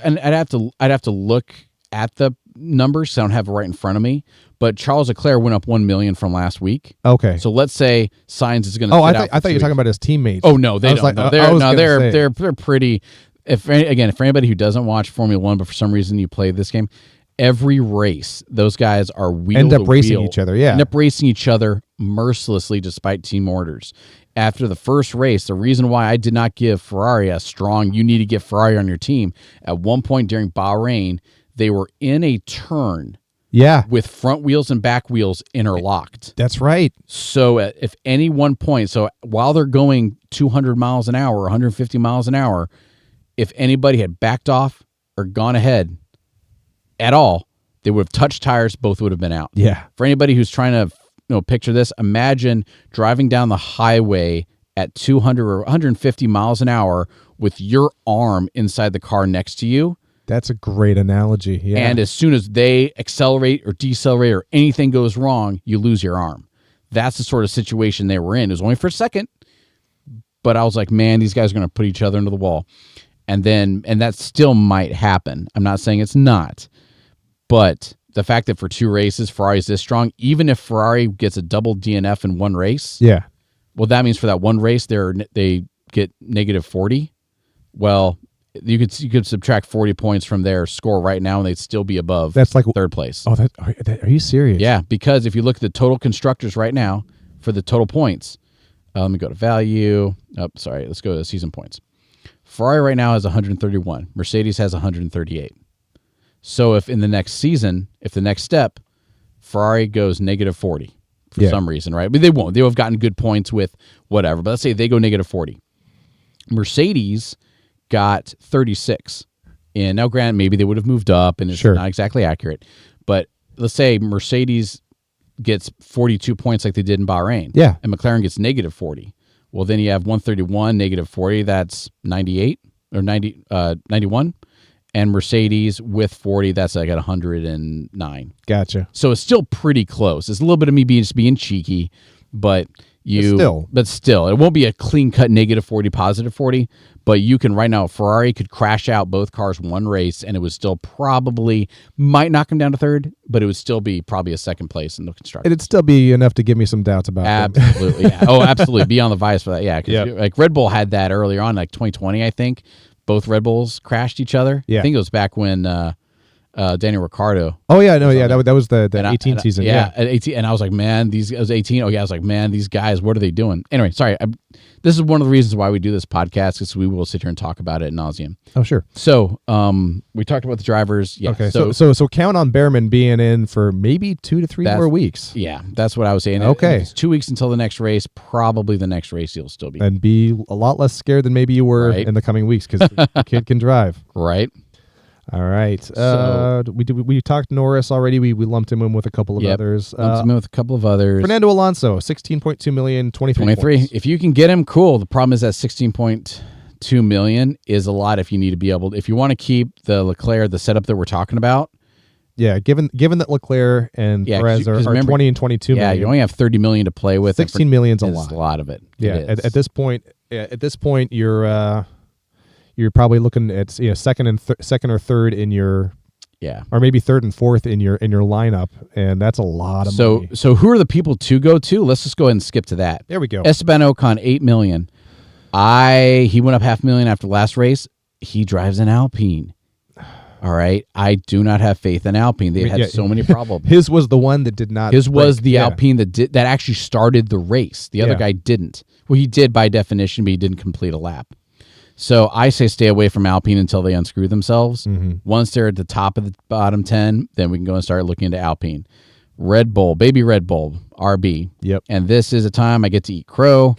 and I'd have to look at the numbers. So I don't have it right in front of me. But Charles Leclerc went up 1 million from last week. Okay. So let's say Sainz is going to. Oh, I thought you were talking about his teammates. Oh no, they don't. They're pretty. If for anybody who doesn't watch Formula One, but for some reason you play this game, every race those guys are end up racing each other. Yeah, end up racing each other mercilessly despite team orders. After the first race, the reason why I did not give Ferrari a strong, you need to get Ferrari on your team. At one point during Bahrain, they were in a turn. Yeah. With front wheels and back wheels interlocked. That's right. So if any one point, so while they're going 200 miles an hour, 150 miles an hour, if anybody had backed off or gone ahead at all, they would have touched tires, both would have been out. Yeah. For anybody who's trying to picture this, imagine driving down the highway at 200 or 150 miles an hour with your arm inside the car next to you. That's a great analogy. Yeah. And as soon as they accelerate or decelerate or anything goes wrong, you lose your arm. That's the sort of situation they were in. It was only for a second, but I was like, man, these guys are going to put each other into the wall. And that still might happen. I'm not saying it's not, but the fact that for 2 races, Ferrari's this strong, even if Ferrari gets a double DNF in one race, yeah. Well, that means for that one race, they get negative 40. Well, you could subtract 40 points from their score right now, and they'd still be above. That's like third place. Oh, are you serious? Yeah, because if you look at the total constructors right now for the total points, let me go to value. Oh, sorry, let's go to season points. Ferrari right now has 131. Mercedes has 138. So if in the next season, if the next step, Ferrari goes negative 40 for some reason, right? But they won't. They'll have gotten good points with whatever. But let's say they go negative 40. Mercedes got 36. And now, granted, maybe they would have moved up, and it's not exactly accurate. But let's say Mercedes gets 42 points like they did in Bahrain. Yeah. And McLaren gets negative 40. Well, then you have 131, negative 40. That's 98 or 91. And Mercedes with 40, that's like at 109. Gotcha. So it's still pretty close. It's a little bit of me being cheeky, but still, it won't be a clean cut negative 40, positive 40. But you can right now, Ferrari could crash out both cars one race, and it would still probably might knock them down to third, but it would still be probably a second place in the constructor. It'd still be enough to give me some doubts about them. Absolutely. Yeah. Oh, absolutely. Be on the vice for that. Yeah. Because like Red Bull had that earlier on, like 2020, I think. Both Red Bulls crashed each other. Yeah. I think it was back when Daniel Ricciardo. Oh yeah, no, yeah, that was the 18 season. Yeah, at 18, and I was like, man, it was 18. Oh yeah, I was like, man, these guys, what are they doing? Anyway, sorry. This is one of the reasons why we do this podcast, because we will sit here and talk about it ad nauseum. Oh sure. So, we talked about the drivers. Yeah. Okay. So count on Behrman being in for maybe 2 to 3 more weeks. Yeah, that's what I was saying. Okay. It's 2 weeks until the next race. Probably the next race you'll still be. And be a lot less scared than maybe you were in the coming weeks, because the kid can drive. Right. All right. So, we talked Norris already. We lumped him in with a couple of others. Lumped him in with a couple of others. Fernando Alonso, 16.2 million, 23 points. If you can get him, cool. The problem is that 16.2 million is a lot if you need to be able to, if you want to keep the Leclerc, the setup that we're talking about. Yeah, given that Leclerc and Perez are remember, 20 and 22 million. Yeah, you only have 30 million to play with. 16 million's a lot. A lot of it. Yeah, at this point, you're probably looking at second or third in your or maybe third and fourth in your lineup, and that's a lot of money. So who are the people to go to? Let's just go ahead and skip to that. There we go. Esteban Ocon, 8 million. He went up $500,000 after last race. He drives an Alpine. All right, I do not have faith in Alpine. They had so many problems. His was the one that did not. Was the Alpine that actually started the race. The other guy didn't. Well, he did by definition, but he didn't complete a lap. So I say stay away from Alpine until they unscrew themselves. Mm-hmm. Once they're at the top of the bottom 10, then we can go and start looking into Alpine. Red Bull, baby Red Bull, RB. Yep. And this is a time I get to eat crow.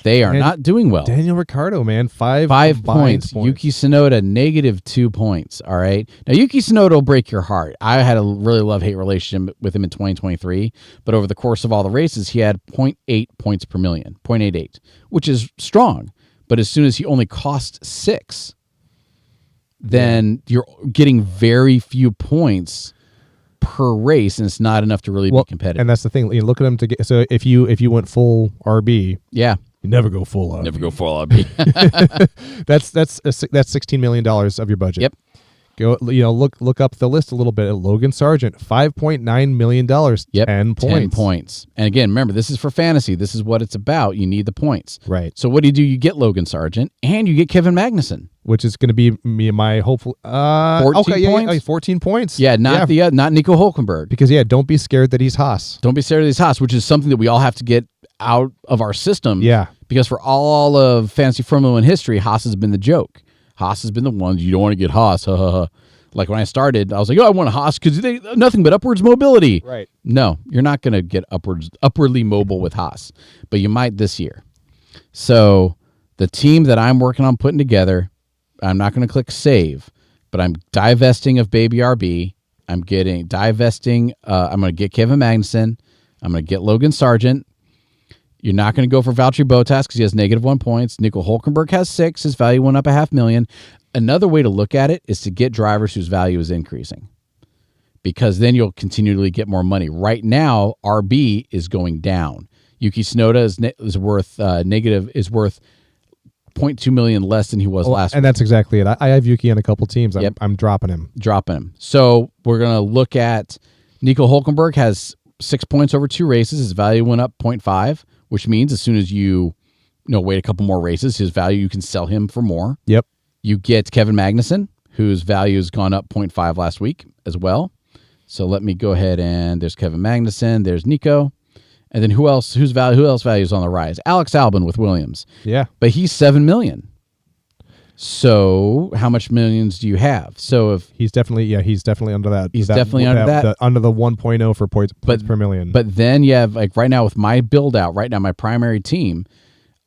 They are not doing well. Daniel Ricciardo, man, 5 points. Yuki Tsunoda, -2 points. All right. Now, Yuki Tsunoda will break your heart. I had a really love-hate relationship with him in 2023, but over the course of all the races, he had 0.8 points per million, 0.88, which is strong. But as soon as he only costs 6, then you're getting very few points per race, and it's not enough to really be competitive. And that's the thing. You look at them to get. So if you went full RB, yeah, you never go full RB. Never go full RB. that's $16 million of your budget. Yep. Go, look up the list a little bit. Logan Sargent, $5.9 million. Yep. 10 points. 10 points. And again, remember, this is for fantasy. This is what it's about. You need the points. Right. So what do? You get Logan Sargent, and you get Kevin Magnussen, which is going to be my hopeful 14 points. 14 points. Yeah, not Nico Hulkenberg. Because don't be scared that he's Haas. Don't be scared that he's Haas, which is something that we all have to get out of our system. Yeah. Because for all of fantasy Formula One history, Haas has been the joke. Haas has been the one you don't want to get Haas. Like when I started, I was like, I want a Haas because they nothing but upwards mobility. Right. No, you're not going to get upwardly mobile with Haas, but you might this year. So the team that I'm working on putting together, I'm not going to click save, but I'm divesting of Baby RB. I'm going to get Kevin Magnussen. I'm going to get Logan Sargent. You're not going to go for Valtteri Bottas because he has -1 points. Nico Hulkenberg has 6. His value went up $500,000. Another way to look at it is to get drivers whose value is increasing, because then you'll continually get more money. Right now, RB is going down. Yuki Tsunoda is worth $0.2 million less than he was last week. And that's exactly it. I have Yuki on a couple teams. I'm dropping him. So we're going to look at Nico Hulkenberg has 6 points over 2 races. His value went up 0.5, which means as soon as you wait a couple more races, his value, you can sell him for more. Yep. You get Kevin Magnussen, whose value has gone up 0.5 last week as well. So let me go ahead and there's Kevin Magnussen, there's Nico. And then who else value is on the rise? Alex Albon with Williams. Yeah. But he's $7 million. So how much millions do you have? So if he's definitely under that. He's definitely under that. Under the 1.0 for points per million. But then you have, like right now with my build out, right now my primary team,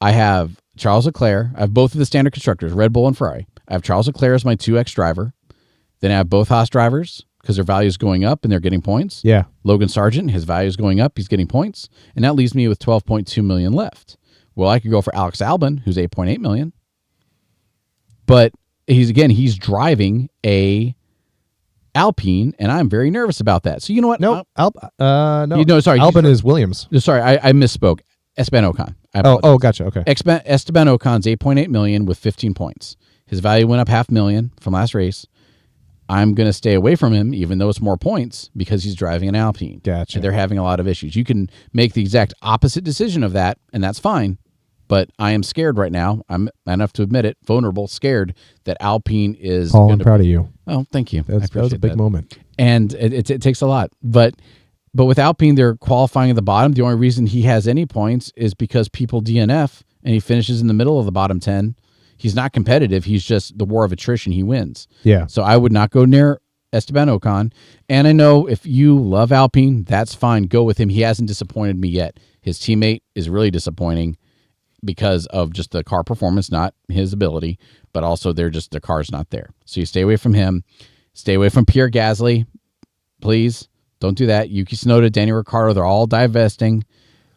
I have Charles Leclerc. I have both of the standard constructors, Red Bull and Ferrari. I have Charles Leclerc as my 2X driver. Then I have both Haas drivers because their value is going up and they're getting points. Yeah. Logan Sargent, his value is going up. He's getting points. And that leaves me with $12.2 million left. Well, I could go for Alex Albon, who's $8.8 million. But he's driving a Alpine, and I'm very nervous about that. So you know what? No. Sorry. Albon is Williams. Sorry, I misspoke. Esteban Ocon. Gotcha. Okay. Esteban Ocon's $8.8 million with 15 points. His value went up $500,000 from last race. I'm going to stay away from him, even though it's more points, because he's driving an Alpine. Gotcha. And they're having a lot of issues. You can make the exact opposite decision of that, and that's fine. But I am scared right now. I'm enough to admit it, vulnerable, scared that Alpine is. Paul, I'm proud of you. Oh, thank you. That was a big moment. And it takes a lot. But with Alpine, they're qualifying at the bottom. The only reason he has any points is because people DNF, and he finishes in the middle of the bottom 10. He's not competitive. He's just the war of attrition. He wins. Yeah. So I would not go near Esteban Ocon. And I know if you love Alpine, that's fine. Go with him. He hasn't disappointed me yet. His teammate is really disappointing because of just the car performance, not his ability, but also the car's not there. So you stay away from him. Stay away from Pierre Gasly. Please don't do that. Yuki Tsunoda, Daniel Ricciardo, they're all divesting.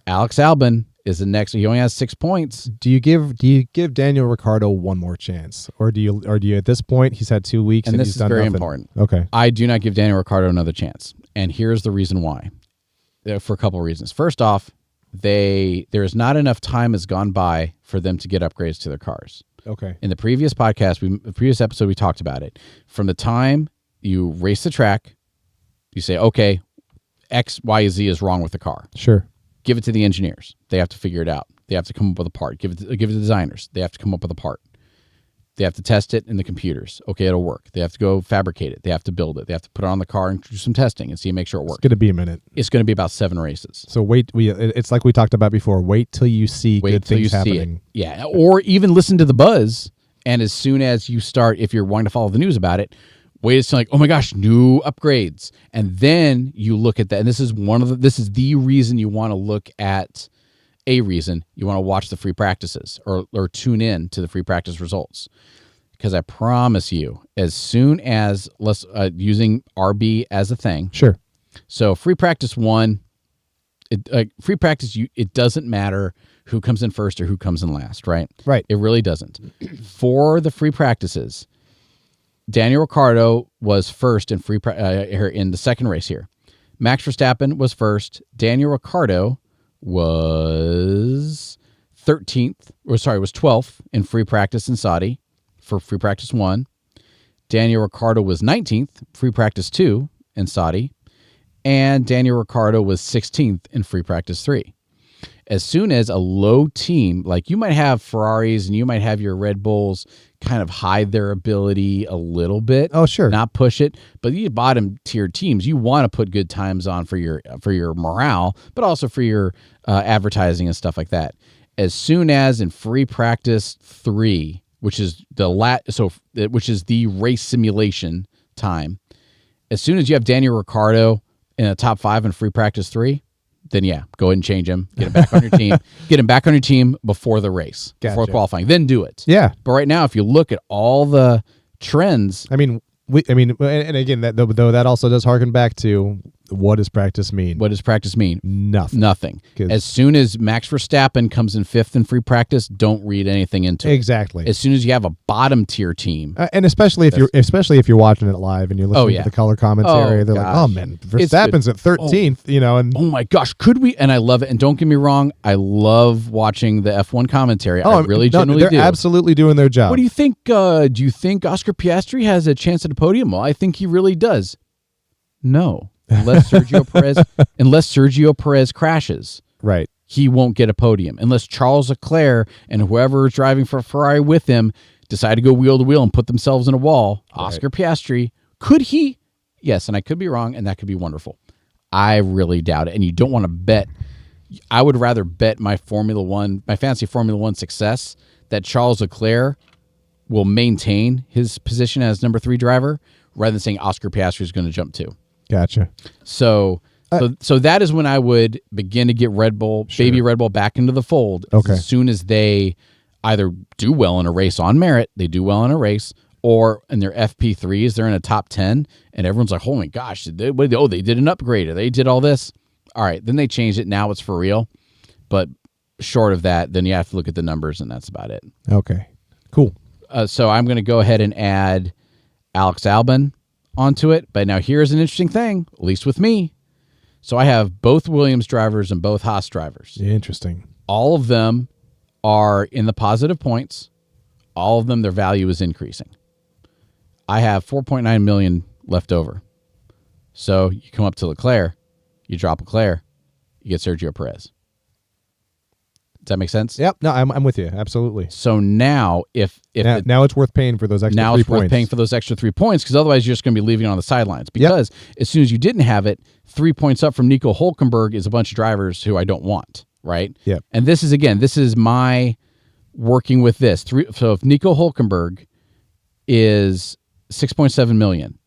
Alex Albon is the next. He only has 6 points. Do you give Daniel Ricciardo one more chance, or do you at this point he's had 2 weeks and this he's is done very nothing? important. Okay, I do not give Daniel Ricciardo another chance, and here's the reason why. For a couple of reasons. First off, there is not enough time has gone by for them to get upgrades to their cars. Okay. In the previous episode, we talked about it. From the time you race the track, you say, okay, X, Y, Z is wrong with the car. Sure. Give it to the engineers. They have to figure it out. They have to come up with a part. Give it to the designers. They have to come up with a part. They have to test it in the computers. Okay, it'll work. They have to go fabricate it. They have to build it. They have to put it on the car and do some testing and see and make sure it works. It's going to be a minute. It's going to be about 7 races. So it's like we talked about before. Wait till you see good things happening. Yeah, or even listen to the buzz. And as soon as you start, if you're wanting to follow the news about it, wait until like, oh my gosh, new upgrades. And then you look at that. And this is the reason you want to look at you want to watch the free practices or tune in to the free practice results. Because I promise you, as soon as using RB as a thing. Sure. So free practice 1, it doesn't matter who comes in first or who comes in last, right? Right. It really doesn't. For the free practices, Daniel Ricciardo was first in in the second race here. Max Verstappen was first. Daniel Ricciardo was 12th in free practice in Saudi for free practice 1. Daniel Ricciardo was 19th, free practice 2 in Saudi. And Daniel Ricciardo was 16th in free practice 3. As soon as a low team, like you might have Ferraris and you might have your Red Bulls kind of hide their ability a little bit. Oh, sure. Not push it. But these bottom tier teams, you want to put good times on for your morale, but also for your advertising and stuff like that. As soon as in free practice 3, which is which is the race simulation time, as soon as you have Daniel Ricciardo in a top 5 in free practice 3, then yeah, go ahead and change him. Get him back on your team. Get him back on your team before the race, before qualifying. Then do it. Yeah. But right now, if you look at all the trends, and again, though that also does harken back to what does practice mean? what does practice mean? Nothing. As soon as Max Verstappen comes in 5th in free practice, don't read anything into it. Exactly. As soon as you have a bottom tier team, And especially if you're watching it live and you're listening to the color commentary, they're like, gosh. "Oh man, Verstappen's at 13th," and oh my gosh, could we? And I love it. And don't get me wrong, I love watching the F1 commentary. I really genuinely they're do. absolutely doing their job. What do you think? Do you think Oscar Piastri has a chance at a podium? Well, I think he really does. No, unless Sergio Perez crashes, Right. he won't get a podium. Unless Charles Leclerc and whoever is driving for Ferrari with him decide to go wheel to wheel and put themselves in a wall. Right. Oscar Piastri, could he? Yes, and I could be wrong, and that could be wonderful. I really doubt it, and you don't want to bet. I would rather bet my fantasy Formula One success that Charles Leclerc will maintain his position as number 3 driver rather than saying Oscar Piastri is going to jump 2. Gotcha. So that is when I would begin to get Red Bull, baby Red Bull, back into the fold. Okay. As soon as they either do well in a race on merit, they do well in a race, or in their FP3s, they're in a top 10, and everyone's like, oh my gosh, they did an upgrade, or they did all this. All right, then they changed it. Now it's for real. But short of that, then you have to look at the numbers, and that's about it. Okay. Cool. So I'm going to go ahead and add Alex Albon onto it. But now here's an interesting thing, at least with me. So I have both Williams drivers and both Haas drivers. Interesting. All of them are in the positive points. All of them, their value is increasing. I have 4.9 million left over. So you come up to Leclerc, you drop Leclerc, you get Sergio Perez. Does that make sense? Yep. No, I'm with you. Absolutely. So now, now it's worth paying for those extra 3 points. Now it's worth paying for those extra 3 points, because otherwise you're just going to be leaving it on the sidelines. Because as soon as you didn't have it, 3 points up from Nico Hülkenberg is a bunch of drivers who I don't want, right? Yep. And this is my working with this. So if Nico Hülkenberg is 6.7 million,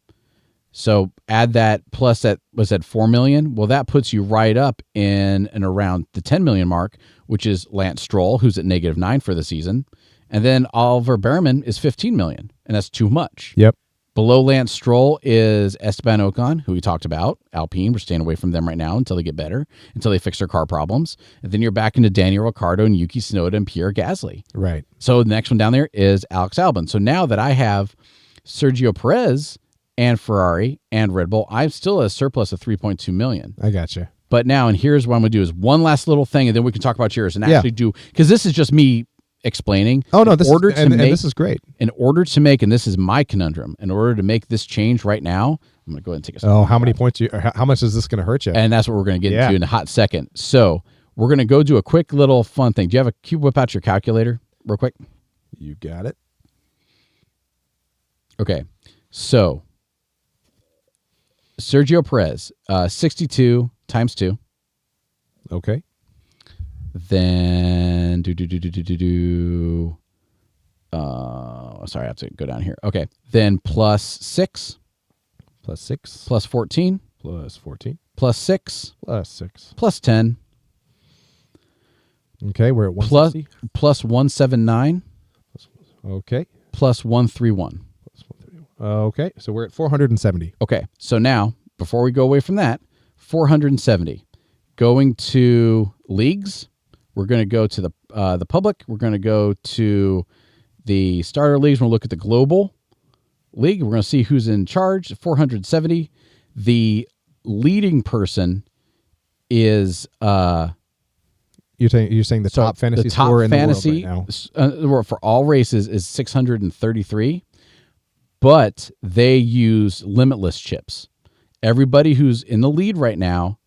so add that plus that was at 4 million. Well, that puts you right up in and around the 10 million mark, which is Lance Stroll, who's at -9 for the season. And then Oliver Behrman is 15 million, and that's too much. Yep. Below Lance Stroll is Esteban Ocon, who we talked about. Alpine, we're staying away from them right now until they get better, until they fix their car problems. And then you're back into Daniel Ricciardo and Yuki Tsunoda and Pierre Gasly. Right. So the next one down there is Alex Albon. So now that I have Sergio Perez and Ferrari and Red Bull, I'm still at a surplus of 3.2 million. I gotcha. But now, and here's what I'm going to do is one last little thing, and then we can talk about yours and actually do, because this is just me explaining. Oh, no, this is great. In order to make, and this is my conundrum, in order to make this change right now, I'm going to go ahead and take a Oh, how many points, how much is this going to hurt you? And that's what we're going to get into in a hot second. So we're going to go do a quick little fun thing. Do you have can you whip out your calculator real quick? You got it. Okay. So Sergio Perez, 62 times 2. Okay. Then sorry, I have to go down here. Okay. Then plus 6. Plus 6. Plus 14. Plus 14. Plus 6. Plus 6. Plus 10. Okay, we're at 160. Plus 179. Okay. Plus 131. Okay, so we're at 470. Okay, so now, before we go away from that, 470. Going to leagues, We're going to go to the public. We're going to go to the starter leagues. We're going to look at the global league. We're going to see who's in charge. 470. The leading person is you're saying the top fantasy score in the world right now. For all races is 633, but they use limitless chips. Everybody who's in the lead right now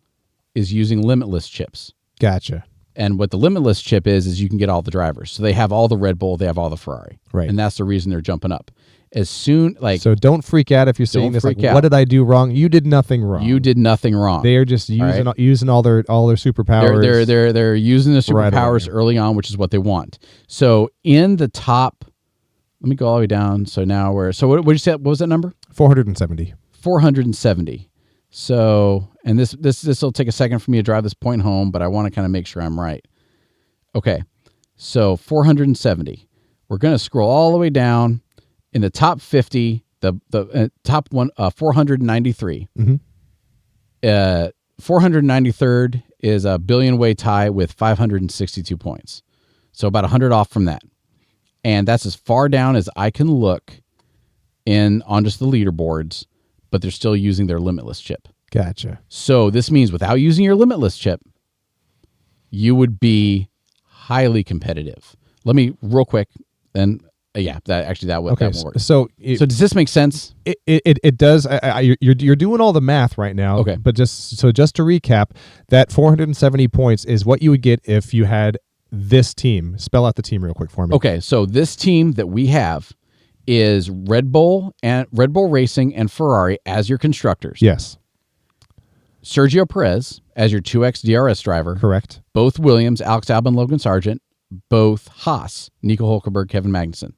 is using limitless chips. Gotcha. And what the limitless chip is you can get all the drivers. So they have all the Red Bull, they have all the Ferrari. Right. And that's the reason they're jumping up. As soon So don't freak out if you're saying this out. what did I do wrong? You did nothing wrong. You did nothing wrong. They are just using all their superpowers. They're using the superpowers early on, which is what they want. So in the top, let me go all the way down. So now what did you say? What was that number? 470. 470. So, and this will take a second for me to drive this point home, but I want to kind of make sure I'm right. Okay. So 470. We're going to scroll all the way down. In the top 50, the top one, 493. Mm-hmm. 493rd is a billion-way tie with 562 points. So about 100 off from that. And that's as far down as I can look on just the leaderboards, but they're still using their limitless chip. Gotcha. So this means without using your limitless chip, you would be highly competitive. Let me real quick, then that would work. So does this make sense? It does. You're doing all the math right now. Okay. But just to recap, that 470 points is what you would get if you had this team. Spell out the team real quick for me. Okay. So this team that we have is Red Bull Racing and Ferrari as your constructors. Yes. Sergio Perez as your 2X DRS driver. Correct. Both Williams, Alex Albon, Logan Sargent. Both Haas, Nico Hulkenberg, Kevin Magnussen.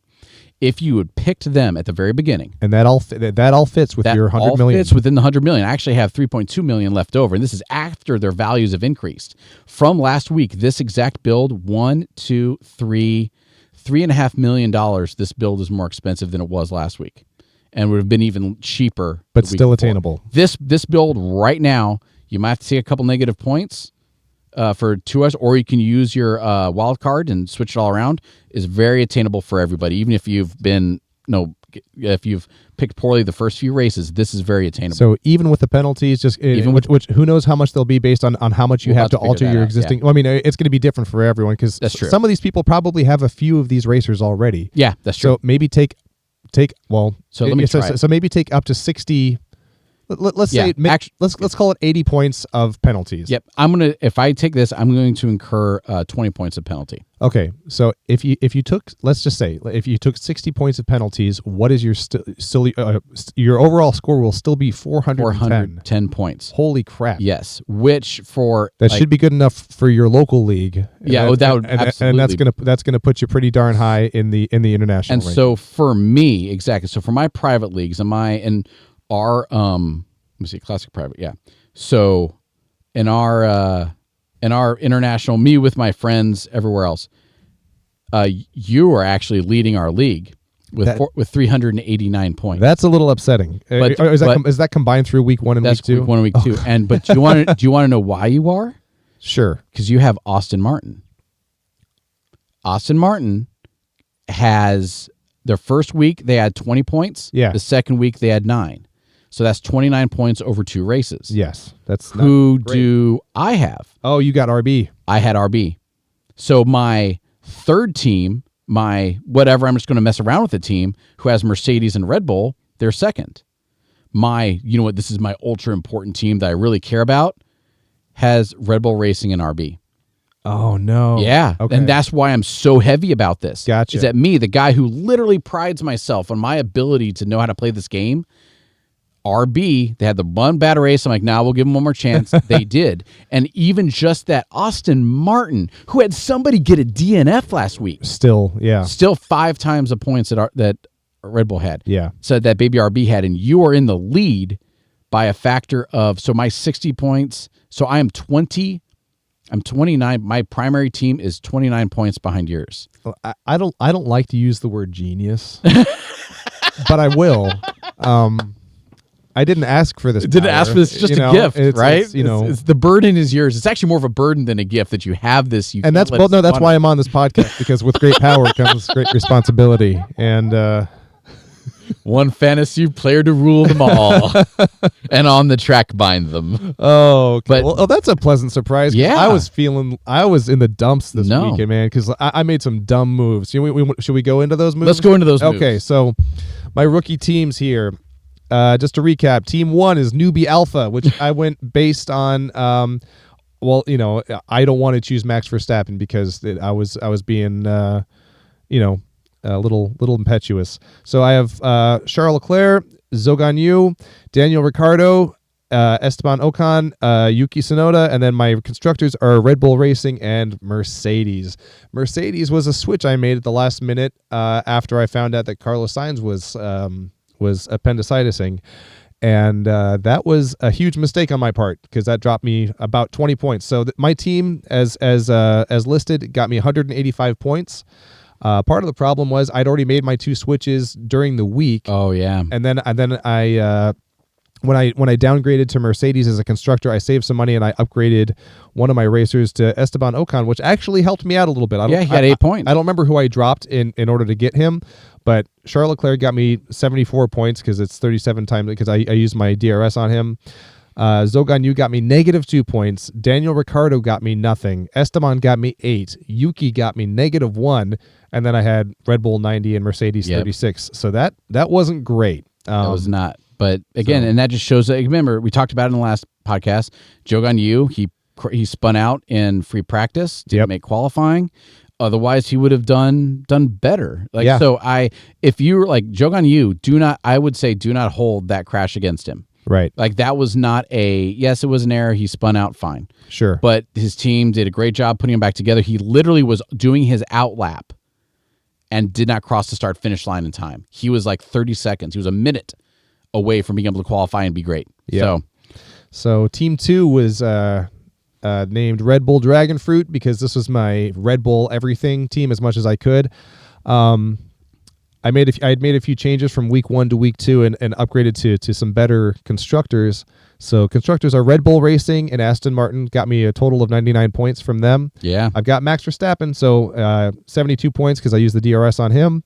If you had picked them at the very beginning, and that all fits with your 100 million. Fits within the 100 million. I actually have 3.2 million left over, and this is after their values have increased from last week. This exact build, $3.5 million. This build is more expensive than it was last week, and would have been even cheaper, but still attainable. This build right now, you might have to see a couple negative points for 2S, or you can use your wild card and switch it all around. Is very attainable for everybody. Even if you've if you've picked poorly the first few races, this is very attainable. So even with the penalties, which who knows how much they'll be based on how much you have to alter your existing. Yeah. Well, I mean, it's going to be different for everyone because some of these people probably have a few of these racers already. Yeah, that's true. So maybe take. So let me try. So maybe take up to 60. Let's call it 80 points of penalties. Yep. If I take this, I'm going to incur 20 points of penalty. Okay. So if you took, let's just say, if you took 60 points of penalties, what is your overall score will still be 410 points. Holy crap. Yes. Which should be good enough for your local league. Yeah, that would absolutely. And that's gonna put you pretty darn high in the international ranking. So for me, exactly. So for my private leagues, our let me see, classic private, yeah. So in our international, me with my friends everywhere else, you are actually leading our league with 389 points. That's a little upsetting. Is that combined through week 1 and week 2? That's week 1 and week 2. And do you want to know why you are? Sure. Because you have Aston Martin. Aston Martin has their first week they had 20 points. Yeah. The second week they had 9. So that's 29 points over 2 races. Yes. That's Who do I have? Oh, you got RB. I had RB. So my third team, my whatever, I'm just going to mess around with the team who has Mercedes and Red Bull, they're second. This is my ultra important team that I really care about, has Red Bull Racing and RB. Oh, no. Yeah. Okay. And that's why I'm so heavy about this. Gotcha. Is that me, the guy who literally prides myself on my ability to know how to play this game, RB, they had the one bad race. I'm like, we'll give them one more chance. They did. And even just that, Aston Martin, who had somebody get a DNF last week. Still 5 times the points that Red Bull had. Yeah. So that baby RB had. And you are in the lead by a factor of, so my 60 points. So I'm 20. I'm 29. My primary team is 29 points behind yours. I don't like to use the word genius, but I will. didn't ask for this. Didn't ask for this. It's just you know, a gift, it's, right? It's, you know, it's the burden is yours. It's actually more of a burden than a gift that you have this. You and can't that's let it that's slip why I'm on this podcast, because with great power comes great responsibility. And one fantasy player to rule them all, and on the track bind them. oh, okay. But- that's a pleasant surprise. 'Cause Yeah. I was in the dumps this No. weekend, man, because I made some dumb moves. Should we go into those moves? Let's go into those moves. Okay, so my rookie teams here. Just to recap, Team 1 is Newbie Alpha, which I went based on. Well, you know, I don't want to choose Max Verstappen because I was being, you know, a little impetuous. So I have Charles Leclerc, Zhou Yu, Daniel Ricciardo, Esteban Ocon, Yuki Tsunoda, and then my constructors are Red Bull Racing and Mercedes. Mercedes was a switch I made at the last minute after I found out that Carlos Sainz was appendicitising. And that was a huge mistake on my part because that dropped me about 20 points. So my team, as listed, got me 185 points. Part of the problem was I'd already made my 2 switches during the week. Oh yeah. And then I when I downgraded to Mercedes as a constructor, I saved some money and I upgraded one of my racers to Esteban Ocon, which actually helped me out a little bit. He got 8 points. I don't remember who I dropped in order to get him, but Charles Leclerc got me 74 points because it's 37 times because I used my DRS on him. Zhou Yu got me -2 points. Daniel Ricciardo got me nothing. Esteban got me 8. Yuki got me -1. And then I had Red Bull 90 and Mercedes 36. So that wasn't great. That was not. But again, and that just shows that. Remember, we talked about it in the last podcast. Zhou Yu, he spun out in free practice, didn't make qualifying. Otherwise, he would have done better. So if you were like Zhou Yu, I would say do not hold that crash against him. Right. Like that was not yes, it was an error. He spun out fine. Sure. But his team did a great job putting him back together. He literally was doing his out lap and did not cross the start finish line in time. He was like 30 seconds. He was a minute away from being able to qualify and be great. Yeah. So Team 2 was named Red Bull Dragon Fruit because this was my Red Bull everything team as much as I could. I had made a few changes from week 1 to week 2 and upgraded to some better constructors. So constructors are Red Bull Racing and Aston Martin. Got me a total of 99 points from them. Yeah. I've got Max Verstappen, so 72 points because I used the DRS on him.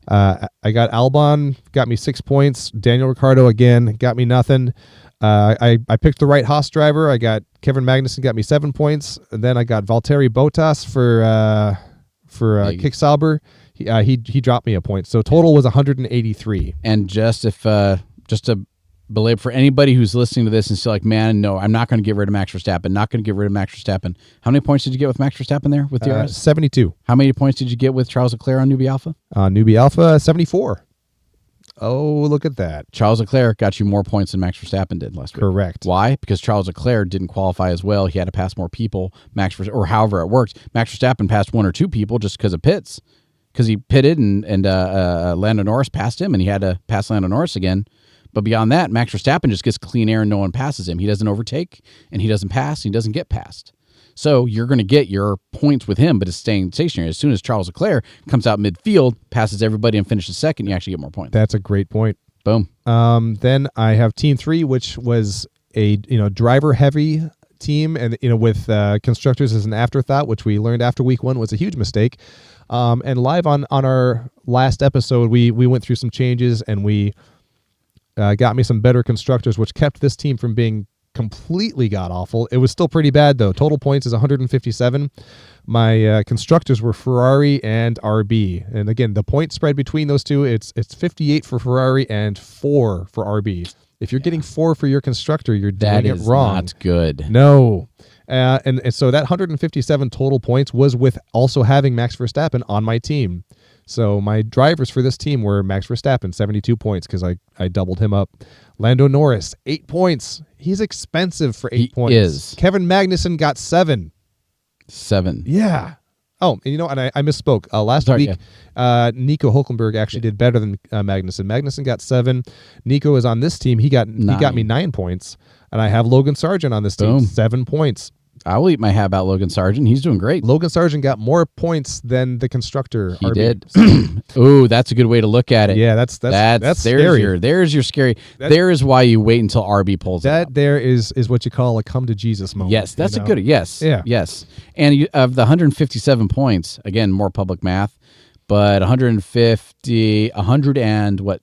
I got Albon, got me 6 points. Daniel Ricciardo again got me nothing. I picked the right Haas driver. I got Kevin Magnussen, got me 7 points. And then I got Valtteri Bottas for Kick Sauber. He dropped me a point. So total was 183. And just to belabor for anybody who's listening to this and still like, man, no, I'm not going to get rid of Max Verstappen. Not going to get rid of Max Verstappen. How many points did you get with Max Verstappen there with DRS? 72. How many points did you get with Charles Leclerc on Newbie Alpha? Newbie Alpha, 74. Oh, look at that. Charles Leclerc got you more points than Max Verstappen did last week. Correct. Why? Because Charles Leclerc didn't qualify as well. He had to pass more people. Or however it worked. Max Verstappen passed 1 or 2 people just because of pits. Because he pitted and Lando Norris passed him, and he had to pass Lando Norris again. But beyond that, Max Verstappen just gets clean air and no one passes him. He doesn't overtake, and he doesn't pass, and he doesn't get passed. So you're going to get your points with him, but it's staying stationary. As soon as Charles Leclerc comes out midfield, passes everybody, and finishes second, you actually get more points. That's a great point. Boom. Then I have Team 3, which was a driver-heavy team, and with constructors as an afterthought, which we learned after week 1 was a huge mistake. And live on our last episode, we went through some changes, and we got me some better constructors, which kept this team from being completely god-awful. It was still pretty bad, though. Total points is 157. My constructors were Ferrari and RB. And again, the point spread between those two, it's 58 for Ferrari and 4 for RB. If you're getting 4 for your constructor, you're doing it wrong. That is not good. No. And so that 157 total points was with also having Max Verstappen on my team. So my drivers for this team were Max Verstappen, 72 points because I doubled him up. Lando Norris, 8 points. He's expensive for 8 points. He is. Kevin Magnussen got 7. 7. Yeah. Oh, and I misspoke. Last week, Nico Hulkenberg actually did better than Magnussen. Magnussen got 7. Nico is on this team. He got me 9 points. And I have Logan Sargent on this team, 7 points. I will eat my hat about Logan Sargent. He's doing great. Logan Sargent got more points than the constructor. He RB. did. Ooh, that's a good way to look at it. Yeah, that's scary. There's your scary. There is why you wait until RB pulls it up. That there is what you call a come to Jesus moment. Yes, that's a good. Yes, yeah, yes. And of the 157 points, again, more public math, but 150, 100 and what,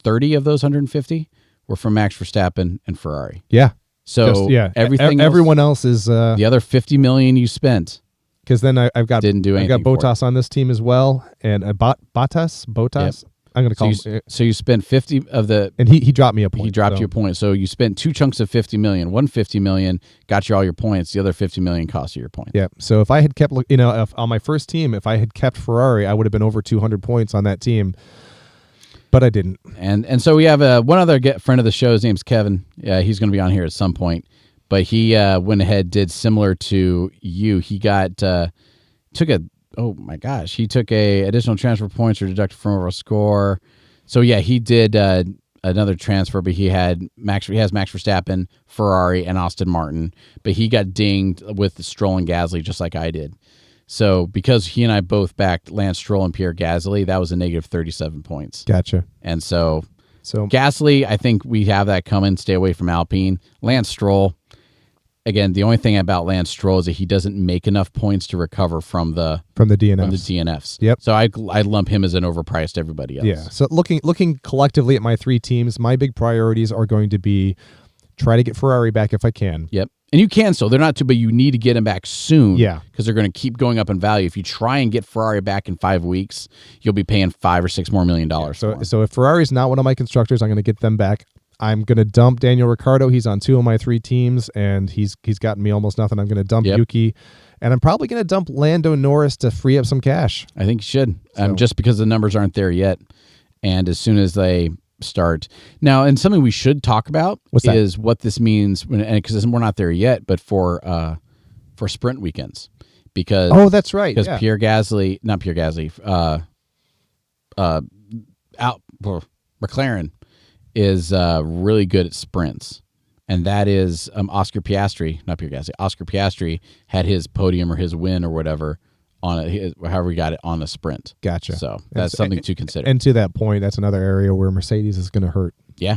30 of those 150 were from Max Verstappen and Ferrari. Yeah. So everyone else is the other 50 million you spent. Because then I've got Bottas on this team as well, and Bottas. Yep. I'm going to call him. So you spent 50 of the, and he dropped me a point. He dropped you a point. So you spent two chunks of 50 million. 150 million got you all your points. The other 50 million cost you your points. Yeah. So if I had kept, on my first team, if I had kept Ferrari, I would have been over 200 points on that team. But I didn't. And so we have one other friend of the show. His name's Kevin. Yeah, he's going to be on here at some point. But he went ahead, did similar to you. He got took a additional transfer points or deducted from overall score. So yeah, he did another transfer, but he has Max Verstappen, Ferrari, and Aston Martin. But he got dinged with Stroll and Gasly just like I did. So because he and I both backed Lance Stroll and Pierre Gasly, that was a negative 37 points. Gotcha. And so Gasly, I think we have that coming. Stay away from Alpine. Lance Stroll, again, the only thing about Lance Stroll is that he doesn't make enough points to recover from the DNFs. Yep. So I lump him as an overpriced everybody else. Yeah. So looking collectively at my three teams, my big priorities are going to be try to get Ferrari back if I can. Yep. And you can still. They're not too, but you need to get them back soon. Yeah. Because they're going to keep going up in value. If you try and get Ferrari back in 5 weeks, you'll be paying $5 or $6 more million. So if Ferrari's not one of my constructors, I'm going to get them back. I'm going to dump Daniel Ricciardo. He's on 2 of my 3 teams, and he's gotten me almost nothing. I'm going to dump Yuki, and I'm probably going to dump Lando Norris to free up some cash. I think you should, just because the numbers aren't there yet. And as soon as they start now, and something we should talk about is what this means, because we're not there yet, but for sprint weekends, because that's right, because McLaren is really good at sprints, and that is Oscar Piastri had his podium or his win or whatever on it, however he got it on a sprint. Gotcha. So that's something to consider. And to that point, that's another area where Mercedes is going to hurt. Yeah,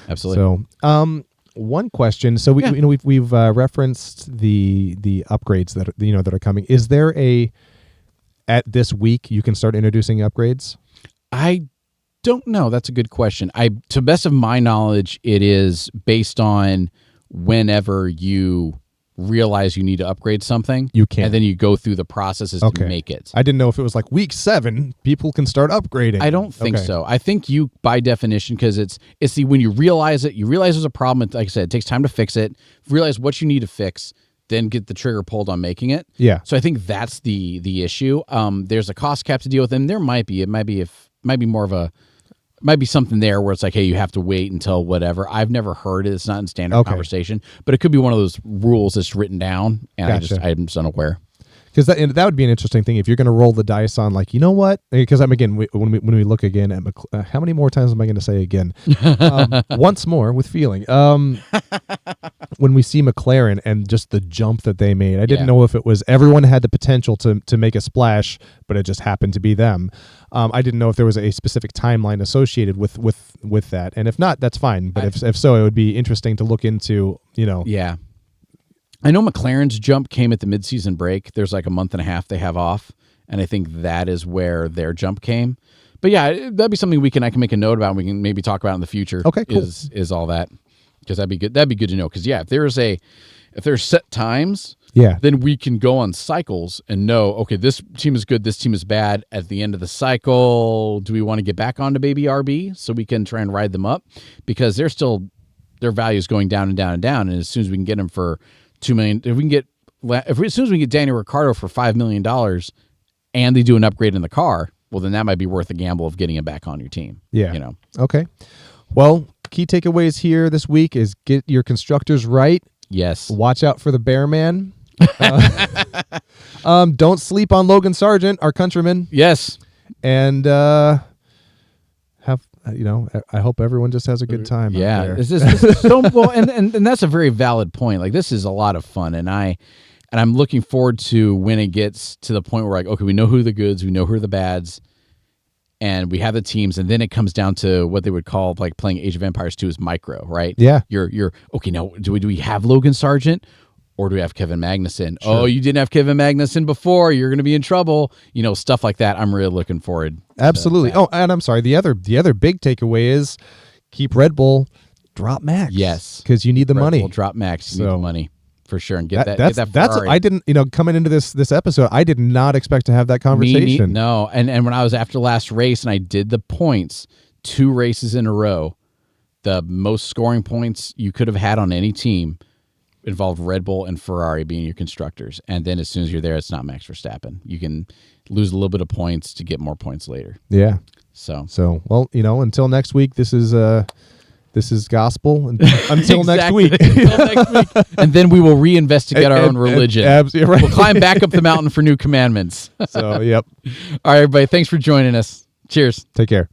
absolutely. So, one question. So we've referenced the upgrades that are coming. Is there at this week you can start introducing upgrades? I don't know. That's a good question. To best of my knowledge, it is based on whenever you realize you need to upgrade something, you can, and then you go through the processes to make it. I didn't know if it was like week 7 people can start upgrading. I don't think so. I think you, by definition, because it's when you realize there's a problem. Like I said, it takes time to fix it. Realize what you need to fix, then get the trigger pulled on making it. Yeah. So I think that's the issue. There's a cost cap to deal with, and there might be something there where it's like, hey, you have to wait until whatever. I've never heard it. It's not in standard conversation, but it could be one of those rules that's written down, and I'm just unaware. Because that would be an interesting thing if you're going to roll the dice on, like, you know what? Because when we look again at how many more times am I going to say again? Once more with feeling. When we see McLaren and just the jump that they made, I didn't know if it was everyone had the potential to make a splash, but it just happened to be them. I didn't know if there was a specific timeline associated with that, and if not, that's fine. But if so, it would be interesting to look into. Yeah. I know McLaren's jump came at the midseason break. There's like a month and a half they have off, and I think that is where their jump came. But yeah, that'd be something I can make a note about, and we can maybe talk about in the future. Okay, cool. Is all that, because that'd be good. That'd be good to know, because if there's set times, then we can go on cycles and know, okay, this team is good, this team is bad. At the end of the cycle, do we want to get back onto baby RB so we can try and ride them up, because their value is going down and down and down, and as soon as we can get them for $2 million, as soon as we get Daniel Ricciardo for $5 million and they do an upgrade in the car, well, then that might be worth the gamble of getting him back on your team. Yeah. Okay. Well, key takeaways here this week is get your constructors right. Yes. Watch out for the bear man. Don't sleep on Logan Sargent, our countryman. Yes. And have I hope everyone just has a good time. out Yeah, there. this is so well, and that's a very valid point. Like, this is a lot of fun, and I'm looking forward to when it gets to the point where, like, okay, we know who are the goods, we know who are the bads, and we have the teams, and then it comes down to what they would call, like, playing Age of Empires 2 is micro, right? Yeah. You're okay. Now, do we have Logan Sargent? Or do we have Kevin Magnuson? Sure. Oh, you didn't have Kevin Magnuson before. You're going to be in trouble. Stuff like that. I'm really looking forward. Absolutely. To that. Oh, and I'm sorry. The other big takeaway is keep Red Bull, drop Max. Yes, because you need the money. We'll drop Max. You need the money for sure, and get that That's Ferrari. I didn't. Coming into this episode, I did not expect to have that conversation. No, and when I was after last race and I did the points, 2 races in a row, the most scoring points you could have had on any team involved Red Bull and Ferrari being your constructors. And then as soon as you're there, it's not Max Verstappen. You can lose a little bit of points to get more points later. Yeah. So well, until next week, this is gospel until next week. Until next week. And then we will reinvestigate our own religion. Absolutely right. We'll climb back up the mountain for new commandments. So, yep. All right, everybody. Thanks for joining us. Cheers. Take care.